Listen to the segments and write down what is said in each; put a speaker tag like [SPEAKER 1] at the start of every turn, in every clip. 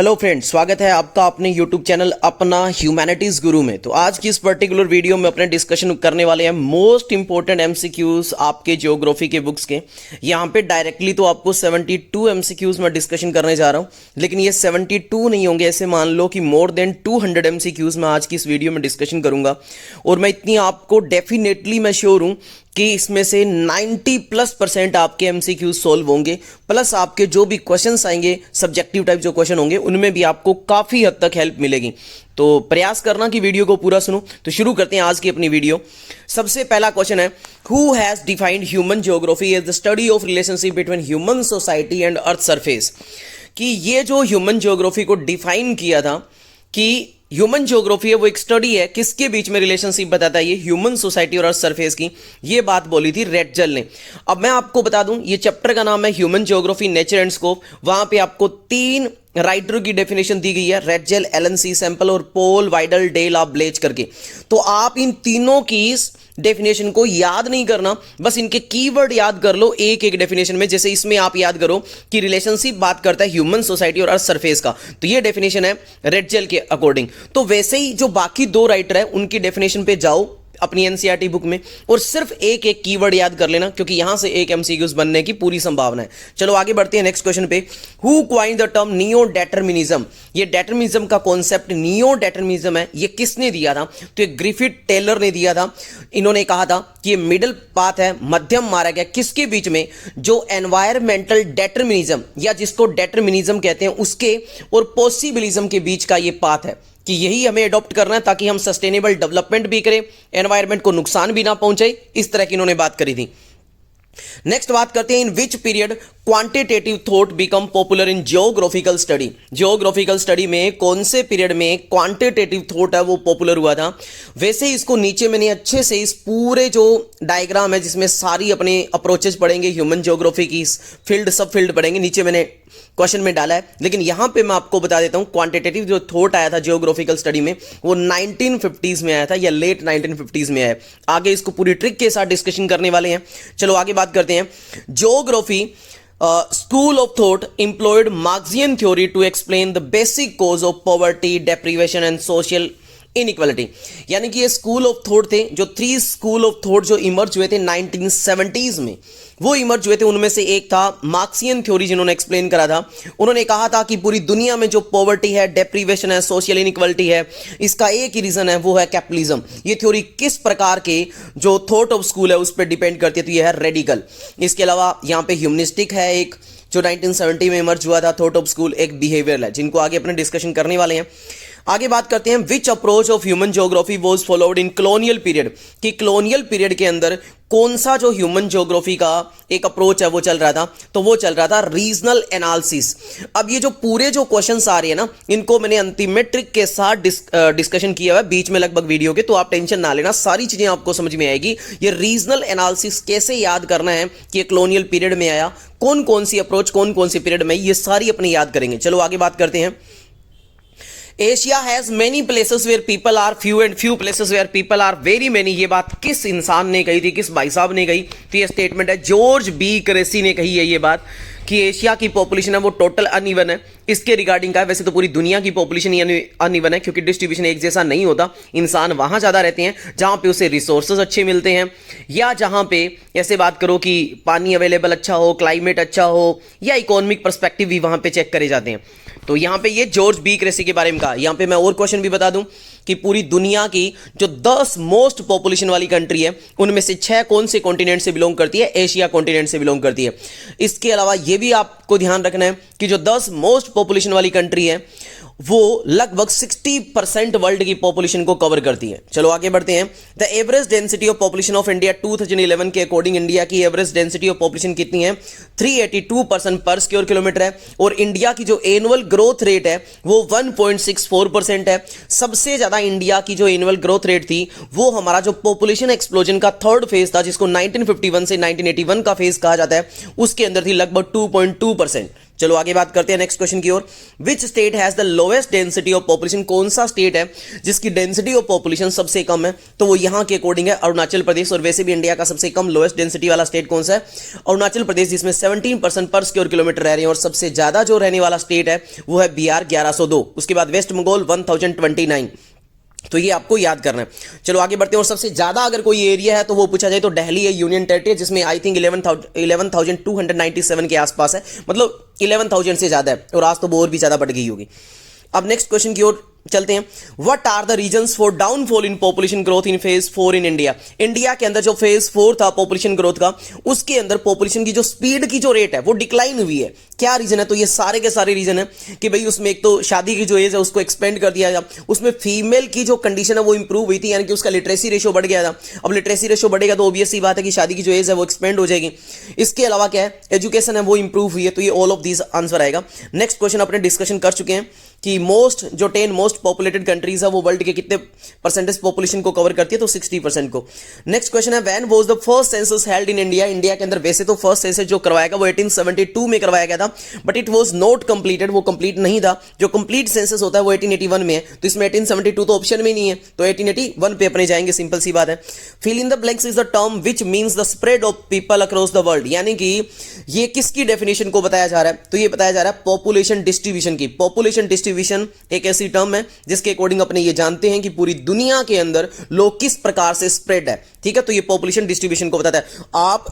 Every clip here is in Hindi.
[SPEAKER 1] हेलो फ्रेंड्स, स्वागत है आपका अपने यूट्यूब चैनल अपना ह्यूमैनिटीज गुरु में। तो आज की इस पर्टिकुलर वीडियो में अपने डिस्कशन करने वाले हैं मोस्ट इंपॉर्टेंट एमसीक्यूज आपके ज्योग्राफी के बुक्स के। यहाँ पे डायरेक्टली तो आपको 72 एमसीक्यूज में डिस्कशन करने जा रहा हूँ, लेकिन ये 72 नहीं होंगे, ऐसे मान लो कि मोर देन 200 एमसीक्यूज मैं आज की इस वीडियो में डिस्कशन करूंगा। और मैं इतनी आपको डेफिनेटली मैं श्योर हूँ कि इसमें से 90+% आपके एमसीक्यूज सॉल्व होंगे, प्लस आपके जो भी क्वेश्चंस आएंगे सब्जेक्टिव टाइप जो क्वेश्चन होंगे उनमें भी आपको काफ़ी हद तक हेल्प मिलेगी। तो प्रयास करना कि वीडियो को पूरा सुनो। तो शुरू करते हैं आज की अपनी वीडियो। सबसे पहला क्वेश्चन है, who has defined human geography as the study of relationship between human society and earth surface. कि ये जो ह्यूमन ज्योग्राफी को डिफाइन किया था कि ह्यूमन ज्योग्राफी है वो एक स्टडी है किसके बीच में रिलेशनशिप बताता है, ये ह्यूमन सोसाइटी और अर्थ सरफेस की। ये बात बोली थी रेटजेल ने। अब मैं आपको बता दूं, ये चैप्टर का नाम है human geography nature and scope. वहां पे आपको 3 राइटरों की डेफिनेशन दी गई है, रेटजेल, एलन सी सैंपल और पॉल वाइडल डेल ऑफ ब्लेच करके। तो आप इन तीनों की डेफिनेशन को याद नहीं करना, बस इनके कीवर्ड याद कर लो एक एक डेफिनेशन में। जैसे इसमें आप याद करो कि रिलेशनशिप बात करता है ह्यूमन सोसाइटी और अर्थ सरफेस का, तो ये डेफिनेशन है रेटजेल के अकॉर्डिंग। तो वैसे ही जो बाकी 2 राइटर है उनकी डेफिनेशन पे जाओ अपनी एनसीईआरटी बुक में और सिर्फ एक एक कीवर्ड याद कर लेना, क्योंकि यहां से एक एमसीक्यूज बनने की पूरी संभावना है। चलो आगे बढ़ते हैं नेक्स्ट क्वेश्चन पे। Who coined the term neo determinism. ये डेटर्मिनिज्म का कॉन्सेप्ट नियो डेटर्मिनिज्म है, ये किसने दिया था? तो ये ग्रिफिथ टेलर ने दिया था। इन्होंने कहा था कि ये मिडिल पाथ है, मध्यम मार्ग है, किसके बीच में? जो एनवायरमेंटल डेटर्मिनिज्म या जिसको डेटर्मिनिज्म कहते हैं उसके और पॉसिबिलिज्म के बीच का ये पाथ है कि यही हमें अडॉप्ट करना है ताकि हम सस्टेनेबल डेवलपमेंट भी करें, एनवायरनमेंट को नुकसान भी ना पहुंचे। इस तरह की इन्होंने बात करी थी। नेक्स्ट बात करते हैं, in which period quantitative thought become popular in geographical study. Geographical study में कौन से पीरियड में क्वांटिटेटिव थॉट है वो पॉपुलर हुआ था? वैसे इसको नीचे मैंने अच्छे से इस पूरे जो डायग्राम है जिसमें सारी अपने अप्रोचेस पढ़ेंगे, ह्यूमन जियोग्राफी की फील्ड सब फील्ड पढ़ेंगे, नीचे मैंने क्वेश्चन में डाला है। लेकिन यहां पे मैं आपको बता देता हूं, क्वांटिटेटिव जो थॉट आया था जियोग्राफिकल स्टडी में वो 1950s में आया था या लेट 1950s में आया। आगे इसको पूरी ट्रिक के साथ डिस्कशन करने वाले हैं। चलो आगे बात करते हैं। Geography school of thought employed Marxian theory to explain the basic cause of poverty, deprivation and social inequality। यानी कि ये स्कूल ऑफ थॉट थे, जो 3 स्कूल ऑफ थॉट जो इमर्ज हुए थे 1970s में, वो इमर्ज हुए थे। उनमें से एक था मार्क्सियन थ्योरी, जिन्होंने एक्सप्लेन करा था। उन्होंने कहा था कि पूरी दुनिया में जो पॉवर्टी है, डेप्रीवेशन है, सोशल इनइक्वालिटी है, इसका एक ही रीजन है, वो है कैपिटलिज्म। ये थ्योरी किस प्रकार के जो थॉट ऑफ स्कूल है उस पर डिपेंड करती है, तो ये है रेडिकल। इसके अलावा यहाँ पे ह्यूमनिस्टिक है एक, जो 1970 में इमर्ज हुआ था थॉट ऑफ स्कूल, एक बिहेवियरल है, जिनको आगे अपने डिस्कशन करने वाले हैं। आगे बात करते हैं, which approach of human geography was followed in colonial period. कि कॉलोनियल पीरियड के अंदर कौन सा जो ह्यूमन ज्योग्राफी का एक अप्रोच है वो चल रहा था? तो वो चल रहा था रीजनल एनालिसिस। अब ये जो पूरे जो क्वेश्चंस आ रहे हैं ना, इनको मैंने अंतिम में ट्रिक के साथ डिस्कशन किया हुआ है बीच में लगभग वीडियो के, तो आप टेंशन ना लेना, सारी चीजें आपको समझ में आएगी। ये रीजनल एनालिसिस कैसे याद करना है कि ये कॉलोनियल पीरियड में आया, कौन कौन सी अप्रोच कौन कौन सी पीरियड में, ये सारी अपने याद करेंगे। चलो आगे बात करते हैं। Asia has many places where people are few and few places where people are very many. ये बात किस इंसान ने कही थी, किस भाई साहब ने कही? तो ये स्टेटमेंट है जॉर्ज बी क्रेसी ने कही है ये बात कि एशिया की पॉपुलेशन है वो टोटल अनइवन है। इसके रिगार्डिंग का है, वैसे तो पूरी दुनिया की पॉपुलेशन अनइवन है, क्योंकि डिस्ट्रीब्यूशन एक जैसा नहीं होता। इंसान वहां ज्यादा रहते हैं जहां पे उसे रिसोर्सेज अच्छे मिलते हैं, या जहां पे ऐसे बात करो कि पानी अवेलेबल अच्छा हो, क्लाइमेट अच्छा हो, या इकोनॉमिक पर्सपेक्टिव भी वहां पे चेक करे जाते हैं। तो यहां पे ये जॉर्ज बी क्रेसी के बारे में कहा। यहां पे मैं और क्वेश्चन भी बता दूं कि पूरी दुनिया की जो 10 मोस्ट पॉपुलेशन वाली कंट्री है उनमें से 6 कौन से कॉन्टिनेंट से बिलोंग करती है? एशिया कॉन्टिनेंट से बिलोंग करती है। इसके अलावा यह भी आपको ध्यान रखना है कि जो 10 मोस्ट पॉपुलेशन वाली कंट्री है वो लगभग 60% वर्ल्ड की पॉपुलेशन को कवर करती है। चलो आगे बढ़ते हैं। The average density of population of India 2011 के अकॉर्डिंग इंडिया की एवरेज डेंसिटी ऑफ पॉपुलेशन कितनी है? 382 पर्सन पर स्क्वायर किलोमीटर है। और इंडिया की जो एनुअल ग्रोथ रेट है वो 1.64% है। सबसे ज्यादा इंडिया की जो एनुअल ग्रोथ रेट थी वो हमारा जो पॉपुलेशन एक्सप्लोजन का 3rd फेज था, जिसको 1951 से 1981 का फेज कहा जाता है, उसके अंदर थी लगभग 2.2%। चलो आगे बात करते हैं नेक्स्ट क्वेश्चन की ओर। Which state has the lowest density of population, कौन सा स्टेट है जिसकी डेंसिटी ऑफ पॉपुलेशन सबसे कम है? तो वो यहां के अकॉर्डिंग है अरुणाचल प्रदेश। और वैसे भी इंडिया का सबसे कम लोएस्ट डेंसिटी वाला स्टेट कौन सा है? अरुणाचल प्रदेश, जिसमें 17% पर स्क्वायर किलोमीटर रह रहे हैं। और सबसे ज्यादा जो रहने वाला स्टेट है वो है बिहार 1102, उसके बाद वेस्ट बंगाल 1029। तो ये आपको याद करना है। चलो आगे बढ़ते हैं। और सबसे ज्यादा अगर कोई एरिया है तो वो पूछा जाए तो दिल्ली है, यूनियन टेरिटरी, जिसमें आई थिंक 11,297 के आसपास है, मतलब 11,000 से ज्यादा है। और आज तो वो और भी ज्यादा बढ़ गई होगी। अब नेक्स्ट क्वेश्चन की ओर चलते हैं। What are the reasons for downfall in population growth in phase 4 in India? India के अंदर जो फेज 4 था पॉपुलेशन ग्रोथ का, उसके अंदर पॉपुलेशन की जो स्पीड की जो रेट है वो डिक्लाइन हुई है। क्या रीजन है? तो ये सारे के सारे रीजन है कि भाई उसमें एक तो शादी की जो एज है उसको एक्सपेंड कर दिया गया, उसमें फीमेल की जो कंडीशन है वो इंप्रूव हुई थी, यानी कि उसका लिटरेसी रेशियो बढ़ गया था। अब लिटरेसी रेशियो बढ़ेगा तो ऑब्वियस सी बात है कि शादी की जो एज है वो एक्सपेंड हो जाएगी। इसके अलावा क्या है, एजुकेशन है वो इंप्रूव हुई है। तो ये ऑल ऑफ दीज आंसर आएगा। नेक्स्ट क्वेश्चन अपने डिस्कशन कर चुके हैं कि जो 10 मोस्ट पॉपुलेटेड कंट्रीज है वो वर्ल्ड के कितने परसेंटेज पॉपुलेशन को कवर करती है? तो 60% को। नेक्स्ट क्वेश्चन है when was the first census held in India? India के अंदर वैसे तो फर्स्ट सेंसस जो करवाया गया वो 1872 में करवाया गया था, but it was not completed, वो कंप्लीट नहीं था। जो कंप्लीट सेंसस होता है वो 1881 में है, तो इसमें 1872 तो ऑप्शन में नहीं है, तो 1881 पे अपने जाएंगे, सिंपल सी बात है। Fill in the blanks is the term which means the spread of people across the world, यानी कि ये किसकी डेफिनेशन को बताया जा रहा है? तो ये बताया जा रहा है पॉपुलेशन डिस्ट्रीब्यूशन की। पॉपुलेशन डिस्ट्रीब्यूशन एक ऐसी टर्म है जिसके अकॉर्डिंग अपने ये जानते हैं कि पूरी दुनिया के अंदर लोग किस प्रकार से स्प्रेड है, ठीक है। तो ये पॉपुलेशन डिस्ट्रीब्यूशन को बताता है। आप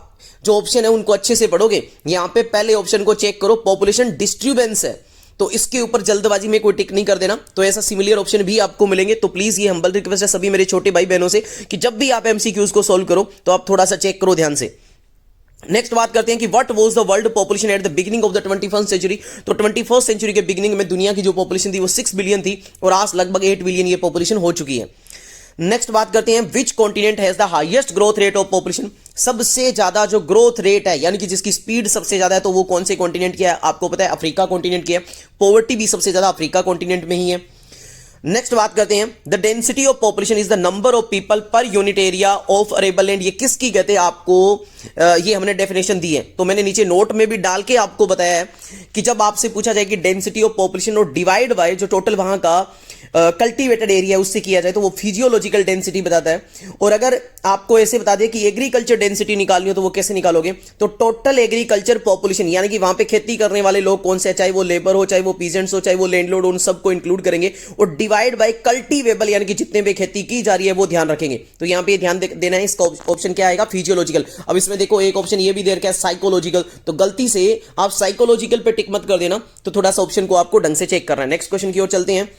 [SPEAKER 1] जो ऑप्शन है उनको अच्छे से पढ़ोगे, यहां पे पहले ऑप्शन को चेक करो, पॉपुलेशन डिस्ट्रीब्यूशन है, तो इसके ऊपर जल्दबाजी में कोई टिक नहीं कर देना। तो ऐसा सिमिलर ऑप्शन भी आपको मिलेंगे। तो प्लीज ये हम्बल रिक्वेस्ट है सभी मेरे छोटे भाई बहनों से कि जब भी आप एमसीक्यूज को सॉल्व करो तो आप थोड़ा सा चेक करो ध्यान से। नेक्स्ट बात करते हैं कि what was the world population at the beginning of the 21st century? तो 21st सेंचुरी के बिगिनिंग में दुनिया की जो पॉपुलेशन थी वो 6 बिलियन थी, और आज लगभग 8 बिलियन ये पॉपुलेशन हो चुकी है। नेक्स्ट बात करते हैं which continent has the highest growth rate of population? सबसे ज्यादा जो ग्रोथ रेट है, यानी कि जिसकी स्पीड सबसे ज्यादा है, तो वो कौन से कॉन्टिनेंट की है? आपको पता है अफ्रीका कॉन्टिनेंट की है। पॉवर्टी भी सबसे ज्यादा अफ्रीका कॉन्टिनेंट में ही है। नेक्स्ट बात करते हैं the density of population is the number of people per unit area of arable land. ये किसकी कहते हैं? आपको ये हमने डेफिनेशन दी है, तो मैंने नीचे नोट में भी डाल के आपको बताया है कि जब आपसे पूछा जाए कि डेंसिटी ऑफ पॉपुलेशन और डिवाइड बाय जो टोटल वहां का कल्टीवेटेड एरिया उससे किया जाए तो वो फिजियोलॉजिकल डेंसिटी बताता है। और अगर आपको ऐसे बता दे कि एग्रीकल्चर डेंसिटी निकालनी हो तो वो कैसे निकालोगे? तो टोटल एग्रीकल्चर पॉपुलेशन, यानी कि वहां पे खेती करने वाले लोग कौन से, चाहे वो लेबर हो, चाहे वो पीजेंट्स हो, चाहे वो लैंडलॉर्ड हो, उन सबको इंक्लूड करेंगे। और डिवाइड बाय कल्टीवेबल, यानी कि जितने भी खेती की जा रही है वो ध्यान रखेंगे। तो यहां पे ध्यान देना है। इसका ऑप्शन क्या आएगा? फिजियोलॉजिकल। अब इसमें देखो एक ऑप्शन ये भी दे रखा है साइकोलॉजिकल, तो गलती से आप साइकोलॉजिकल पे टिक मत कर देना, तो थोड़ा सा ऑप्शन को आपको ढंग से चेक करना है। नेक्स्ट क्वेश्चन की ओर चलते हैं।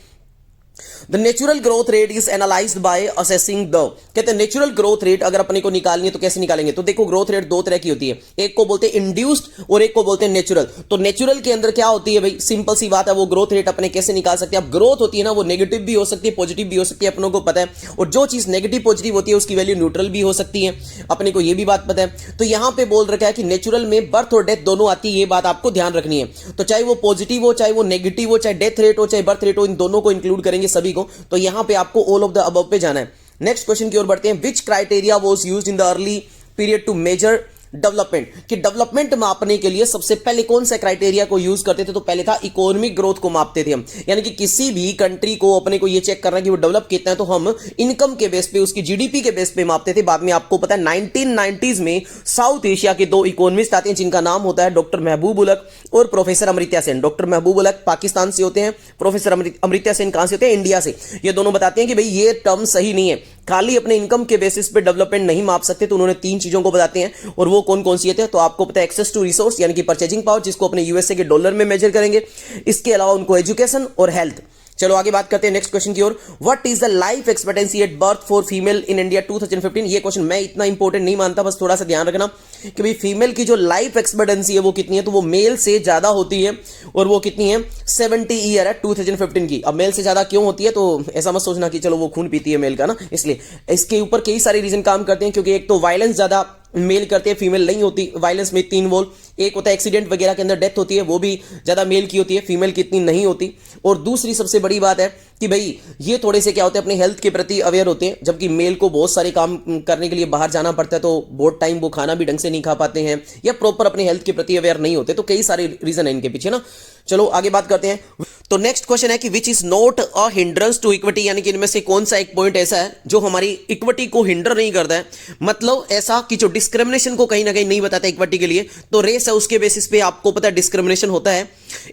[SPEAKER 1] The natural growth rate is analysed by assessing the, कहते हैं नेचुरल ग्रोथ रेट अगर अपने को निकालनी है तो कैसे निकालेंगे? तो देखो ग्रोथ रेट दो तरह की होती है, एक को बोलते हैं इंड्यूस्ड और एक को बोलते हैं नेचुरल। तो नेचुरल के अंदर क्या होती है भाई? सिंपल सी बात है, वो ग्रोथ रेट अपने कैसे निकाल सकते हैं? अब ग्रोथ होती है ना, वो नेगेटिव भी हो सकती है, पॉजिटिव भी हो सकती है, अपनों को पता है। और जो चीज नेगेटिव पॉजिटिव होती है उसकी वैल्यू न्यूट्रल भी हो सकती है, अपने को ये भी बात पता है। तो यहां पे बोल रखा है कि नेचुरल में बर्थ और डेथ दोनों आती है, ये बात आपको ध्यान रखनी है। तो चाहे वो पॉजिटिव हो, चाहे वो नेगेटिव हो, चाहे डेथ रेट हो, चाहे बर्थ रेट हो, इन दोनों को इंक्लूड करेंगे सभी को। तो यहां पे आपको ऑल ऑफ द अबव पे जाना है। नेक्स्ट क्वेश्चन की ओर बढ़ते हैं। Which criteria was used in the early period to measure development? कि डेवलपमेंट मापने के लिए सबसे पहले कौन सा क्राइटेरिया को यूज करते थे? तो पहले था इकोनॉमिक ग्रोथ को मापते थे हम, यानी कि किसी भी कंट्री को अपने को ये चेक करना है कि वो डेवलप कितना है, तो हम इनकम के बेस पे, उसकी जीडीपी के बेस पे मापते थे। बाद में आपको पता है 1990s में साउथ एशिया के दो इकोनॉमिस्ट आते हैं जिनका नाम होता है डॉक्टर महबूब उलक और प्रोफेसर अमर्त्य सेन। डॉक्टर महबूब उलक पाकिस्तान से होते हैं, प्रोफेसर अमर्त्य सेन कहां से होते हैं? इंडिया से। ये दोनों बताते हैं कि भाई ये टर्म सही नहीं है, खाली अपने इनकम के बेसिस पे डेवलपमेंट नहीं माप सकते। तो उन्होंने 3 चीजों को बताते हैं, और वो कौन कौन सी थे? तो आपको पता है एक्सेस टू रिसोर्स, यानी कि परचेजिंग पावर, जिसको अपने यूएसए के डॉलर में मेजर करेंगे। इसके अलावा उनको एजुकेशन और हेल्थ। चलो आगे बात करते हैं नेक्स्ट क्वेश्चन की ओर। What is the life expectancy at birth for female in India 2015? ये क्वेश्चन मैं इतना इंपॉर्टेंट नहीं मानता, बस थोड़ा सा ध्यान रखना कि भाई फीमेल की जो लाइफ एक्सपेक्टेंसी है वो कितनी है? तो वो मेल से ज्यादा होती है, और वो कितनी है? 70 ईयर है 2015 की। अब मेल से ज्यादा क्यों होती है? तो ऐसा मत सोचना कि चलो वो खून पीती है मेल का ना, इसलिए इसके ऊपर कई सारे रीजन काम करते हैं, क्योंकि एक तो वायलेंस ज्यादा मेल करते हैं, फीमेल नहीं होती। वायलेंस में 3 वोल, एक होता है एक्सीडेंट वगैरह के अंदर डेथ होती है, वो भी ज्यादा मेल की होती है, फीमेल की इतनी नहीं होती। और दूसरी सबसे बड़ी बात है कि भाई ये थोड़े से क्या होते हैं, अपने हेल्थ के प्रति अवेयर होते हैं, जबकि मेल को बहुत सारे काम करने के लिए बाहर जाना पड़ता है, तो बहुत टाइम वो खाना भी ढंग से नहीं खा पाते हैं या प्रॉपर अपने हेल्थ के प्रति अवेयर नहीं होते। तो कई सारे रीजन है इनके पीछे ना। चलो आगे बात करते हैं। तो नेक्स्ट क्वेश्चन है कि which is not a hindrance to equity, यानी कि इनमें से कौन सा एक पॉइंट ऐसा है जो हमारी इक्विटी को हिंडर नहीं करता है। मतलब ऐसा कि जो डिस्क्रिमिनेशन को कहीं ना कहीं नहीं बताता इक्विटी के लिए। तो रेस है, उसके बेसिस पे आपको पता है डिस्क्रिमिनेशन होता है,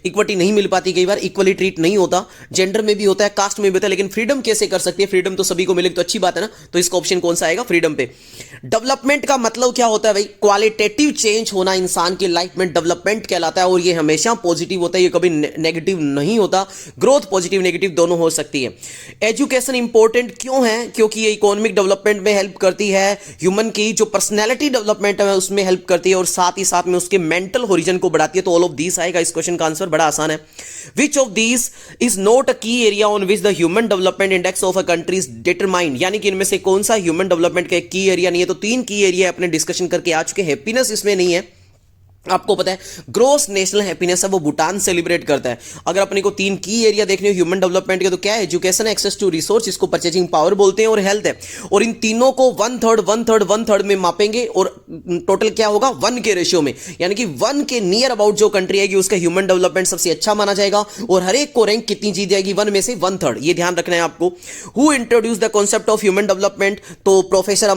[SPEAKER 1] इक्विटी नहीं मिल पाती, कई बार इक्वली ट्रीट नहीं होता, जेंडर में भी होता है, कास्ट में भी होता है। लेकिन फ्रीडम कैसे कर सकती है, फ्रीडम तो सभी को मिले तो अच्छी बात है ना। तो इसका ऑप्शन कौन सा आएगा, फ्रीडम पे। डेवलपमेंट का मतलब क्या होता है भाई, क्वालिटेटिव चेंज होना इंसान की लाइफ में डेवलपमेंट कहलाता है, और ये हमेशा पॉजिटिव होता है, ये कभी नेगेटिव नहीं होता। ग्रोथ पॉजिटिव नेगेटिव दोनों हो सकती है। एजुकेशन इंपॉर्टेंट क्यों है, क्योंकि ये इकोनॉमिक डेवलपमेंट में हेल्प करती है, ह्यूमन की जो पर्सनैलिटी डेवलपमेंट है उसमें हेल्प करती है, और साथ ही साथ में उसके मेंटल होरिजन को बढ़ाती है। तो ऑल ऑफ दीस आएगा। इस क्वेश्चन का आंसर बड़ा आसान है। Which of these is not a key area on which the human development index of a country is determined, यानी कि इनमें से कौन सा ह्यूमन डेवलपमेंट का की एरिया नहीं है। तो 3 की एरिया अपने डिस्कशन करके आ चुके। हैप्पीनेस इसमें नहीं है। आपको पता है ग्रोस नेशनल हैप्पीनेस है वो भूटान सेलिब्रेट करता है। अगर अपने को 3 की एरिया देखने हो ह्यूमन डेवलपमेंट के, तो क्या है, एजुकेशन, एक्सेस टू रिसोर्स, इसको परचेजिंग पावर बोलते हैं, और हेल्थ है। और इन तीनों को 1/3 में मापेंगे, और टोटल क्या होगा, 1 के रेशियो में, यानी कि 1 के नियर अबाउट जो कंट्री आएगी उसका ह्यूमन डेवलपमेंट सबसे अच्छा माना जाएगा। और हर एक को रैंक कितनी दी जाएगी, 1 में से 1/3, ये ध्यान रखना है आपको। Who introduce the concept of human development, तो प्रोफेसर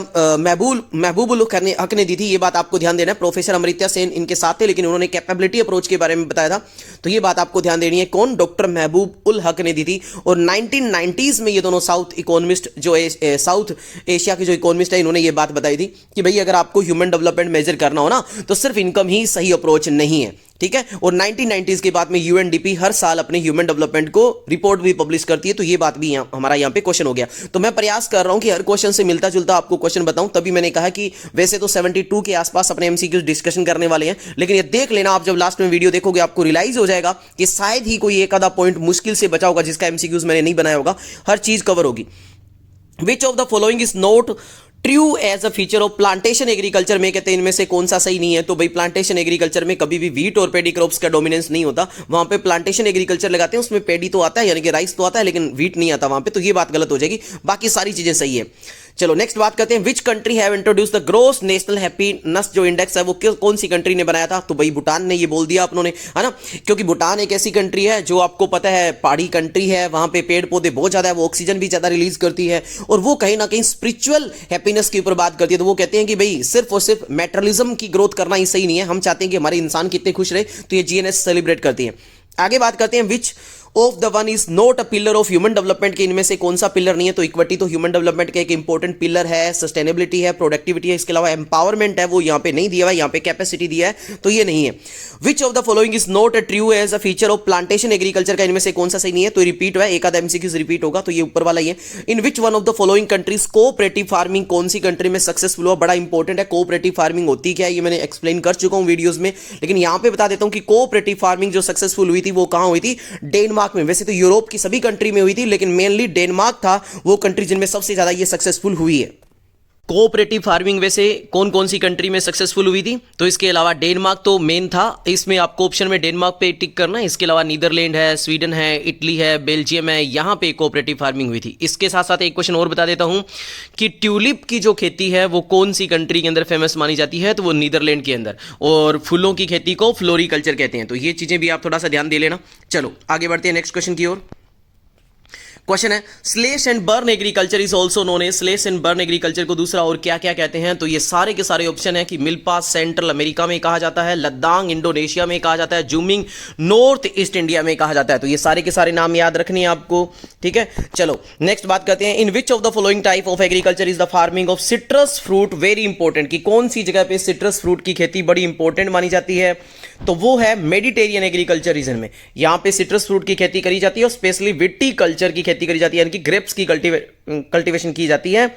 [SPEAKER 1] महबूबुल हक ने दी थी, ये बात आपको ध्यान देना है। प्रोफेसर अमृत्या सेन इनके साथ थे, लेकिन उन्होंने कैपेबिलिटी अप्रोच के बारे में बताया था, तो ये बात आपको ध्यान देनी है। कौन, डॉक्टर महबूब उल हक ने दी थी। और 1990s में ये दोनों साउथ इकोनॉमिस्ट, जो साउथ एशिया के जो इकोनॉमिस्ट है, इन्होंने ये बात बताई थी कि भाई अगर आपको ह्यूमन डेवलपमेंट मेजर करना हो ना, तो सिर्फ इनकम ही सही अप्रोच नहीं है, ठीक है। और 1990s के बाद में यूएनडीपी हर साल अपने ह्यूमन डेवलपमेंट को रिपोर्ट भी पब्लिश करती है, तो ये बात भी हमारा यहाँ पे क्वेश्चन हो गया। तो मैं प्रयास कर रहा हूं कि हर क्वेश्चन से मिलता जुलता आपको क्वेश्चन बताऊं, तभी मैंने कहा कि वैसे तो 72 के आसपास अपने एमसीक्यूज डिस्कशन करने वाले हैं, लेकिन ये देख लेना, आप जब लास्ट में वीडियो देखोगे आपको रियलाइज हो जाएगा कि शायद ही कोई एक आधा पॉइंट मुश्किल से बचा होगा जिसका एमसीक्यूज मैंने नहीं बनाया होगा, हर चीज कवर होगी। Which of the following is not true as a feature of plantation agriculture में, कहते हैं इनमें से कौन सा सही नहीं है। तो भाई प्लांटेशन एग्रीकल्चर में कभी भी व्हीट और पेडी क्रॉप्स का डोमिनेंस नहीं होता। वहां पे प्लांटेशन एग्रीकल्चर लगाते हैं, उसमें पेडी तो आता है, यानी कि राइस तो आता है, लेकिन व्हीट नहीं आता वहां पे, तो ये बात गलत हो जाएगी। बाकी सारी चीजें सही है। चलो नेक्स्ट बात करते हैं। Which country have introduce the gross national happiness जो इंडेक्स है वो कौन सी कंट्री ने बनाया था। तो भाई भूटान ने, ये बोल दिया अपनों ने, है ना, क्योंकि भूटान एक ऐसी कंट्री है जो आपको पता है पहाड़ी कंट्री है, वहां पे पेड़ पौधे बहुत ज्यादा है, वो ऑक्सीजन भी ज्यादा रिलीज करती है, और वो कहीं ना कहीं स्पिरिचुअल हैप्पीनेस के ऊपर बात करती है। तो वो कहते हैं कि भाई सिर्फ और सिर्फ मेटेरियलिज्म की ग्रोथ करना ही सही नहीं है, हम चाहते हैं कि हमारे इंसान कितने खुश रहे, तो ये जीएनएस सेलिब्रेट करती है। आगे बात करते हैं। Which of the one is not a pillar of human development, के इनमें से कौन सा पिलर नहीं है। तो इक्विटी तो ह्यूमन डेवलपमेंट का एक इंपॉर्टेंट पिलर है, सस्टेनेबिलिटी है, प्रोडक्टिविटी है, इसके अलावा एम्पावरमेंट है, वो यहाँ पे नहीं दिया हुआ है, यहाँ पे कैपेसिटी दिया है, तो ये नहीं है। Which of the following is not a true as a feature of plantation agriculture, का इनमें से कौन सा सही नहीं है। तो रिपीट हुआ है, एक आधा एमसीक्यूज रिपीट होगा, तो ये ऊपर वाला ही है। In which one of the following countries cooperative farming, कौन सी कंट्री में सक्सेसफुल हुआ, बड़ा इंपॉर्टेंट है। कोऑपरेटिव फार्मिंग होती क्या है ये मैंने एक्सप्लेन कर चुका हूं वीडियोस में, लेकिन यहां पे बता देता हूं कि कोऑपरेटिव फार्मिंग जो सक्सेसफुल हुई थी वो कहां हुई थी, डेनमार्क में। वैसे तो यूरोप की सभी कंट्री में हुई थी, लेकिन मेनली डेनमार्क था वो कंट्री जिनमें सबसे ज्यादा ये सक्सेसफुल हुई है। कोऑपरेटिव फार्मिंग वैसे कौन कौन सी कंट्री में सक्सेसफुल हुई थी, तो इसके अलावा डेनमार्क तो मेन था, इसमें आपको ऑप्शन में डेनमार्क पे टिक करना है। इसके अलावा नीदरलैंड है, स्वीडन है, इटली है, बेल्जियम है, यहां पे कोऑपरेटिव फार्मिंग हुई थी। इसके साथ साथ एक क्वेश्चन और बता देता हूं कि ट्यूलिप की जो खेती है वो कौन सी कंट्री के अंदर फेमस मानी जाती है, तो वो नीदरलैंड के अंदर, और फूलों की खेती को फ्लोरिकल्चर कहते हैं। तो ये चीजें भी आप थोड़ा सा ध्यान दे लेना। चलो आगे बढ़ते हैं नेक्स्ट क्वेश्चन की ओर। क्वेश्चन है slash and burn agriculture is also known as, slash and burn agriculture को दूसरा और क्या क्या कहते हैं। तो ये सारे के सारे ऑप्शन है कि मिल्पा सेंट्रल अमेरिका में कहा जाता है, लद्दाख इंडोनेशिया में कहा जाता है, जूमिंग नॉर्थ ईस्ट इंडिया में कहा जाता है। तो ये सारे के सारे नाम याद रखने हैं आपको, ठीक है। चलो नेक्स्ट बात करते हैं। In which of the following type of agriculture is the farming of citrus fruit very important, कि कौन सी जगह पे सिट्रस फ्रूट की खेती बड़ी इंपॉर्टेंट मानी जाती है, तो वो है मेडिटेरियन एग्रीकल्चर रीजन में। यहां पे सिट्रस फ्रूट की खेती करी जाती है, और स्पेशली विटी कल्चर की खेती करी जाती है, यानी कि ग्रेप्स की कल्टीवेशन की जाती है।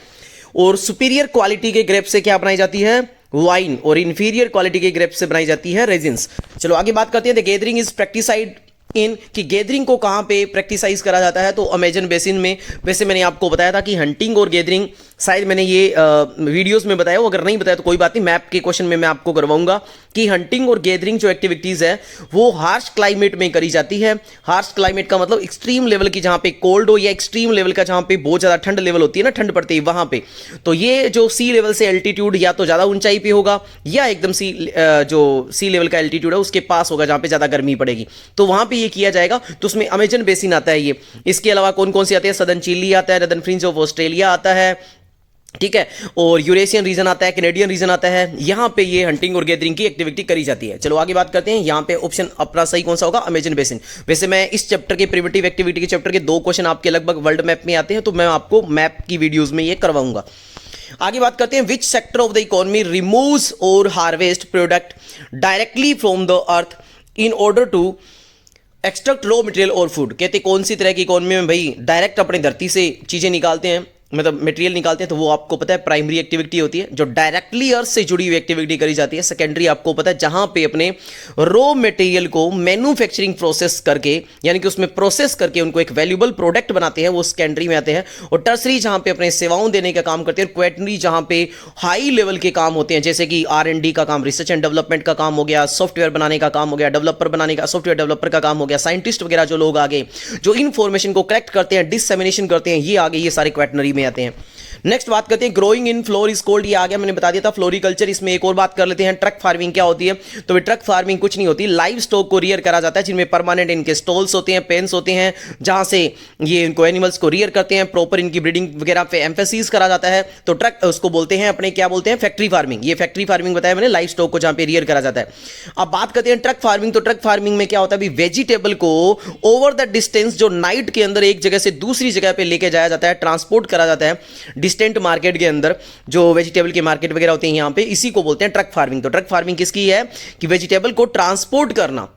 [SPEAKER 1] और सुपीरियर क्वालिटी के ग्रेप्स से क्या बनाई जाती है, वाइन, और इंफीरियर क्वालिटी के ग्रेप्स से बनाई जाती है रेजिन्स। चलो आगे बात करते हैं। द गैदरिंग इज प्रैक्टिसाइड इन कि गैदरिंग को कहाँ पे प्रैक्टिसाइज करा जाता है, तो अमेजन बेसिन में। वैसे मैंने आपको बताया था कि हंटिंग और गैदरिंग शायद मैंने ये वीडियोस में बताया हो, अगर नहीं बताया तो कोई बात नहीं, मैप के क्वेश्चन में मैं आपको करवाऊंगा कि हंटिंग और गैदरिंग जो एक्टिविटीज है वो हार्श क्लाइमेट में करी जाती है। हार्श क्लाइमेट का मतलब एक्सट्रीम लेवल की, जहां पे कोल्ड हो, या एक्सट्रीम लेवल का जहां पे बहुत ज्यादा ठंड लेवल होती है ना, ठंड पड़ती है वहां पे। तो ये जो सी लेवल से एल्टीट्यूड या तो ज्यादा ऊंचाई पे होगा, या एकदम जो सी लेवल का एल्टीट्यूड है उसके पास होगा जहां पे ज्यादा गर्मी पड़ेगी, तो वहां पे ये किया जाएगा। तो उसमें अमेजन बेसिन आता है ये। इसके अलावा कौन कौन से आते हैं, सदर्न चिली आता है, नॉर्दर्न फ्रिंज ऑफ ऑस्ट्रेलिया आता है, ठीक है, और यूरेशियन रीजन आता है, कैनेडियन रीजन आता है। यहां पे ये हंटिंग और गैदरिंग की एक्टिविटी करी जाती है। चलो आगे बात करते हैं। यहां पे ऑप्शन अपना सही कौन सा होगा, अमेजन बेसिन। वैसे मैं इस चैप्टर के प्रिमिटिव एक्टिविटी के चैप्टर के 2 क्वेश्चन आपके लगभग वर्ल्ड मैप में आते हैं, तो मैं आपको मैप की वीडियोस में ये करवाऊंगा। आगे बात करते हैं, which sector of the economy removes और harvest product directly from the earth in order to extract raw material और फूड। कहते कौन सी तरह की इकोनॉमी में भाई डायरेक्ट अपनी धरती से चीजें निकालते हैं, मतलब मटेरियल निकालते हैं, तो वो आपको पता है प्राइमरी एक्टिविटी होती है, जो डायरेक्टली अर्थ से जुड़ी हुई एक्टिविटी करी जाती है। सेकेंडरी आपको पता है जहां पे अपने रॉ मटेरियल को मैन्युफैक्चरिंग प्रोसेस करके, यानी कि उसमें प्रोसेस करके उनको एक वैल्यूबल प्रोडक्ट बनाते हैं, वो सेकेंडरी में आते हैं। और टर्सरी जहां पे अपने सेवाओं देने का काम करते हैं, और क्वेटनरी जहां पे हाई लेवल के काम होते हैं, जैसे कि R&D का काम, रिसर्च एंड डेवलपमेंट का काम हो गया, सॉफ्टवेयर बनाने का काम हो गया, डेवलपर बनाने का, सॉफ्टवेयर डेवलपर का काम हो गया, साइंटिस्ट वगैरह जो लोग आगे जो इंफॉर्मेशन को कलेक्ट करते हैं, डिससेमिनेशन करते हैं, ये आगे ये सारे क्वेटनरी में आते हैं। नेक्स्ट बात करते हैं, growing in floor is cold, ये आ गया, मैंने बता दिया था फ्लोरिकल्चर। इसमें एक और बात कर लेते हैं, ट्रक फार्मिंग क्या होती है। तो ट्रक फार्मिंग कुछ नहीं होती, लाइव स्टॉक को रियर करा जाता है, जिनमें परमानेंट इनके स्टॉल्स होते हैं, पेन्स होते हैं, जहां से ये इनको एनिमल्स को रियर करते हैं, प्रॉपर इनकी ब्रीडिंग वगैरह पे एम्फेसिस करा जाता है। तो ट्रक उसको बोलते हैं अपने, क्या बोलते हैं, फैक्ट्री फार्मिंग। ये फैक्ट्री फार्मिंग बताया मैंने, लाइव स्टॉक को जहां पे रियर करा जाता है। अब बात करते हैं ट्रक फार्मिंग। तो ट्रक फार्मिंग में क्या होता है, वेजिटेबल को ओवर द डिस्टेंस, जो नाइट के अंदर एक जगह से दूसरी जगह पे लेके जाया जाता है, ट्रांसपोर्ट करा जाता है डिस्टेंट मार्केट के अंदर, जो वेजिटेबल के मार्केट वगैरह होते हैं यहां पे, इसी को बोलते हैं ट्रक फार्मिंग। तो ट्रक फार्मिंग किसकी है, कि वेजिटेबल को ट्रांसपोर्ट करना,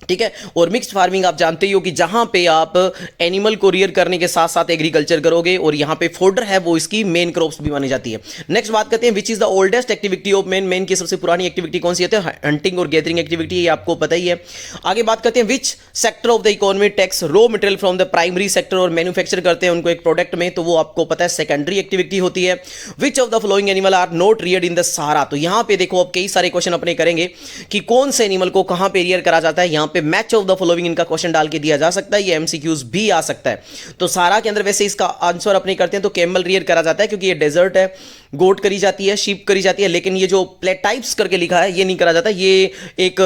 [SPEAKER 1] ठीक है। और मिक्स्ड फार्मिंग आप जानते ही हो कि जहां पे आप एनिमल को रियर करने के साथ साथ एग्रीकल्चर करोगे, और यहां पे फोडर है वो इसकी मेन क्रॉप्स भी मानी जाती है। नेक्स्ट बात करते हैं, which is the oldest activity of man, man की सबसे पुरानी एक्टिविटी कौन सी होती है, हंटिंग और गैदरिंग एक्टिविटी, ये आपको पता ही है। आगे बात करते हैं, which sector of the economy takes raw material from the primary sector, और मैन्युफैक्चर करते हैं उनको एक प्रोडक्ट में, तो वो आपको पता है सेकेंडरी एक्टिविटी होती है। Which of the following animal are not reared in the Sahara. तो यहां पे देखो अब कई सारे क्वेश्चन अपने करेंगे कि कौन से एनिमल को कहां पे रियर करा जाता है। यहां पे मैच ऑफ द फॉलोइंग इनका क्वेश्चन डाल के दिया जा सकता है, ये एमसीक्यूज भी आ सकता है। तो सारा के अंदर वैसे इसका आंसर अपने करते हैं, तो कैमल रियर करा जाता है, क्योंकि ये डेजर्ट है, गोट करी जाती है, शीप करी जाती है, लेकिन ये जो प्लेटाइप्स करके लिखा है ये नहीं करा जाता, ये एक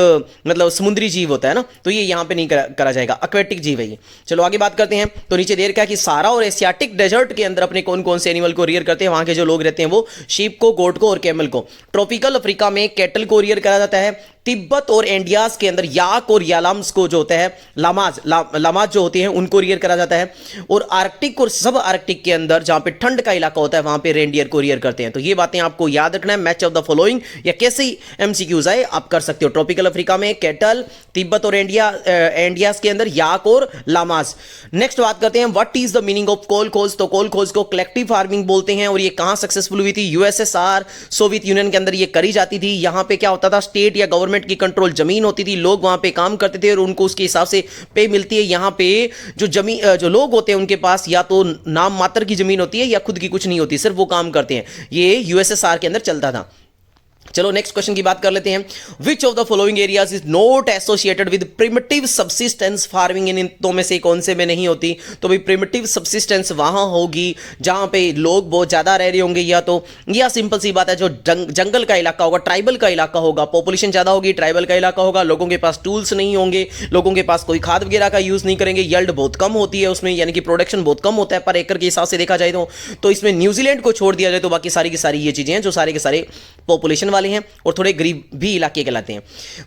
[SPEAKER 1] मतलब समुद्री जीव होता है ना, तो ये यहां पे नहीं करा जाएगा, एक्वेटिक जीव है ये। चलो आगे बात करते हैं। तो नीचे देर क्या कि सारा और एशियाटिक डेजर्ट के अंदर अपने कौन कौन से एनिमल को रियर करते हैं, वहां के जो लोग रहते हैं वो शीप को, गोट को और कैमल को। ट्रॉपिकल अफ्रीका में कैटल को रियर करा जाता है। तिब्बत और इंडियाज के अंदर याक और यालाम्स को जो होता है, लामाज जो होती हैं उनको रियर करा जाता है। और आर्कटिक और सब आर्कटिक के अंदर जहां पे ठंड का इलाका होता है वहां पे रेनडियर को रियर करते हैं। तो ये बातें आपको याद रखना है। मैच ऑफ द फॉलोइंग या कैसे एमसीक्यूज आए आप कर सकते हो। ट्रॉपिकल अफ्रीका में कैटल, तिब्बत और इंडियाज के अंदर याक और लामाज। नेक्स्ट बात करते हैं, what is the meaning of coal खोज। तो कोल खोज को कलेक्टिव फार्मिंग बोलते हैं, और ये कहां सक्सेसफुल हुई थी, यूएसएसआर, सोवियत यूनियन के अंदर ये करी जाती थी। यहां पे क्या होता था, स्टेट या गवर्नमेंट की कंट्रोल जमीन होती थी, लोग वहां पे काम करते थे और उनको उसके हिसाब से पे मिलती है। यहां पे जो जमीन जो लोग होते हैं उनके पास या तो नाम मात्र की जमीन होती है या खुद की कुछ नहीं होती, सिर्फ वो काम करते हैं। ये यूएसएसआर के अंदर चलता था। चलो नेक्स्ट क्वेश्चन की बात कर लेते हैं। Which of the following areas is not associated with primitive subsistence farming. इन तो में से कौन से में नहीं होती। तो भाई प्रिमिटिव सबसिस्टेंस वहां होगी जहां पे लोग बहुत ज्यादा रह रहे होंगे, या सिंपल सी बात है जो जंगल का इलाका होगा, ट्राइबल का इलाका होगा, पॉपुलेशन ज्यादा होगी, ट्राइबल का इलाका होगा, लोगों के पास टूल्स नहीं होंगे, लोगों के पास कोई खाद वगैरह का यूज नहीं करेंगे, यील्ड बहुत कम होती है उसमें, यानी कि प्रोडक्शन बहुत कम होता है पर एकड़ के हिसाब से देखा जाए तो इसमें न्यूजीलैंड को छोड़ दिया जाए तो बाकी सारी की सारी ये चीजें हैं जो सारे के सारे पॉपुलेशन वाले हैं और थोड़े गरीब भी इलाके कहलाते हैं।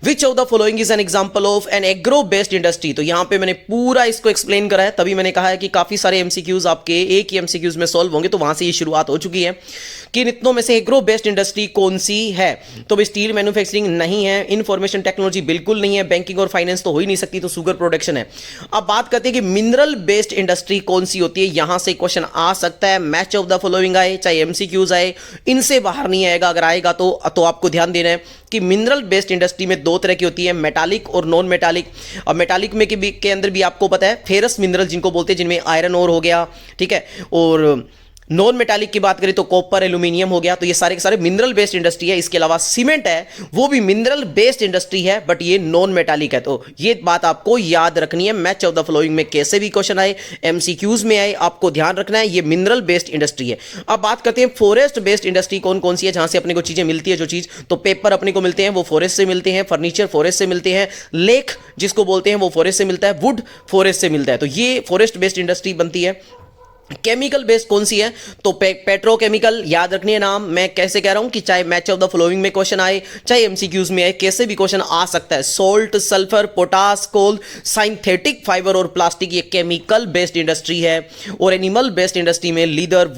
[SPEAKER 1] Which of the following is an example of an agro based industry. तो यहां पे मैंने पूरा इसको एक्सप्लेन करा है, तभी मैंने कहा है कि काफी सारे एमसीक्यूज आपके एक ही एमसीक्यूज में सॉल्व होंगे, तो वहां से ये शुरुआत हो चुकी है कि इतनों में से एग्रो बेस्ड इंडस्ट्री कौन सी है। तो स्टील मैन्युफैक्चरिंग नहीं है, इंफॉर्मेशन टेक्नोलॉजी बिल्कुल नहीं है, बैंकिंग और फाइनेंस तो हो ही नहीं सकती, तो शुगर प्रोडक्शन है। अब बात करते हैं कि मिनरल बेस्ड इंडस्ट्री कौन सी होती है। यहां से क्वेश्चन आ सकता है, मैच ऑफ द फॉलोइंग आए चाहे एमसीक्यूज आए, इनसे बाहर नहीं आएगा। अगर आएगा आएगा तो आपको ध्यान देना है कि मिनरल बेस्ड इंडस्ट्री में दो तरह की होती है, मेटालिक और नॉन मेटालिक। और मेटालिक में के अंदर भी आपको पता है फेरस मिनरल जिनको बोलते हैं, जिनमें आयरन ओर हो गया, ठीक है, और नॉन मेटालिक की बात करें तो कॉपर, एल्यूमिनियम हो गया। तो ये सारे के सारे मिनरल बेस्ड इंडस्ट्री है। इसके अलावा सीमेंट है, वो भी मिनरल बेस्ड इंडस्ट्री है, बट ये नॉन मेटालिक है। तो ये बात आपको याद रखनी है। मैच ऑफ द फॉलोइंग में कैसे भी क्वेश्चन आए, एमसीक्यूज में आए, आपको ध्यान रखना है ये मिनरल बेस्ड इंडस्ट्री है। अब बात करते हैं फॉरेस्ट बेस्ड इंडस्ट्री कौन कौन सी है, जहां से अपने को चीजें मिलती है। जो चीज तो पेपर अपने को मिलते हैं वो फॉरेस्ट से मिलते हैं, फर्नीचर फॉरेस्ट से मिलते हैं, लेक जिसको बोलते हैं वो फॉरेस्ट से मिलता है, वुड फॉरेस्ट से मिलता है। तो ये फॉरेस्ट बेस्ड इंडस्ट्री बनती है। केमिकल बेस्ड कौन सी है तो पेट्रोकेमिकल, याद रखनी है नाम। मैं कैसे कह रहा हूं कि चाहे मैच ऑफ द फॉलोइंग में क्वेश्चन आए, चाहे एमसीक्यूज में आए, कैसे भी क्वेश्चन आ सकता है। सोल्ट, सल्फर, पोटास, कोल, सिंथेटिक फाइबर और प्लास्टिक, ये केमिकल बेस्ड इंडस्ट्री है। और एनिमल बेस्ड इंडस्ट्री में लेदर,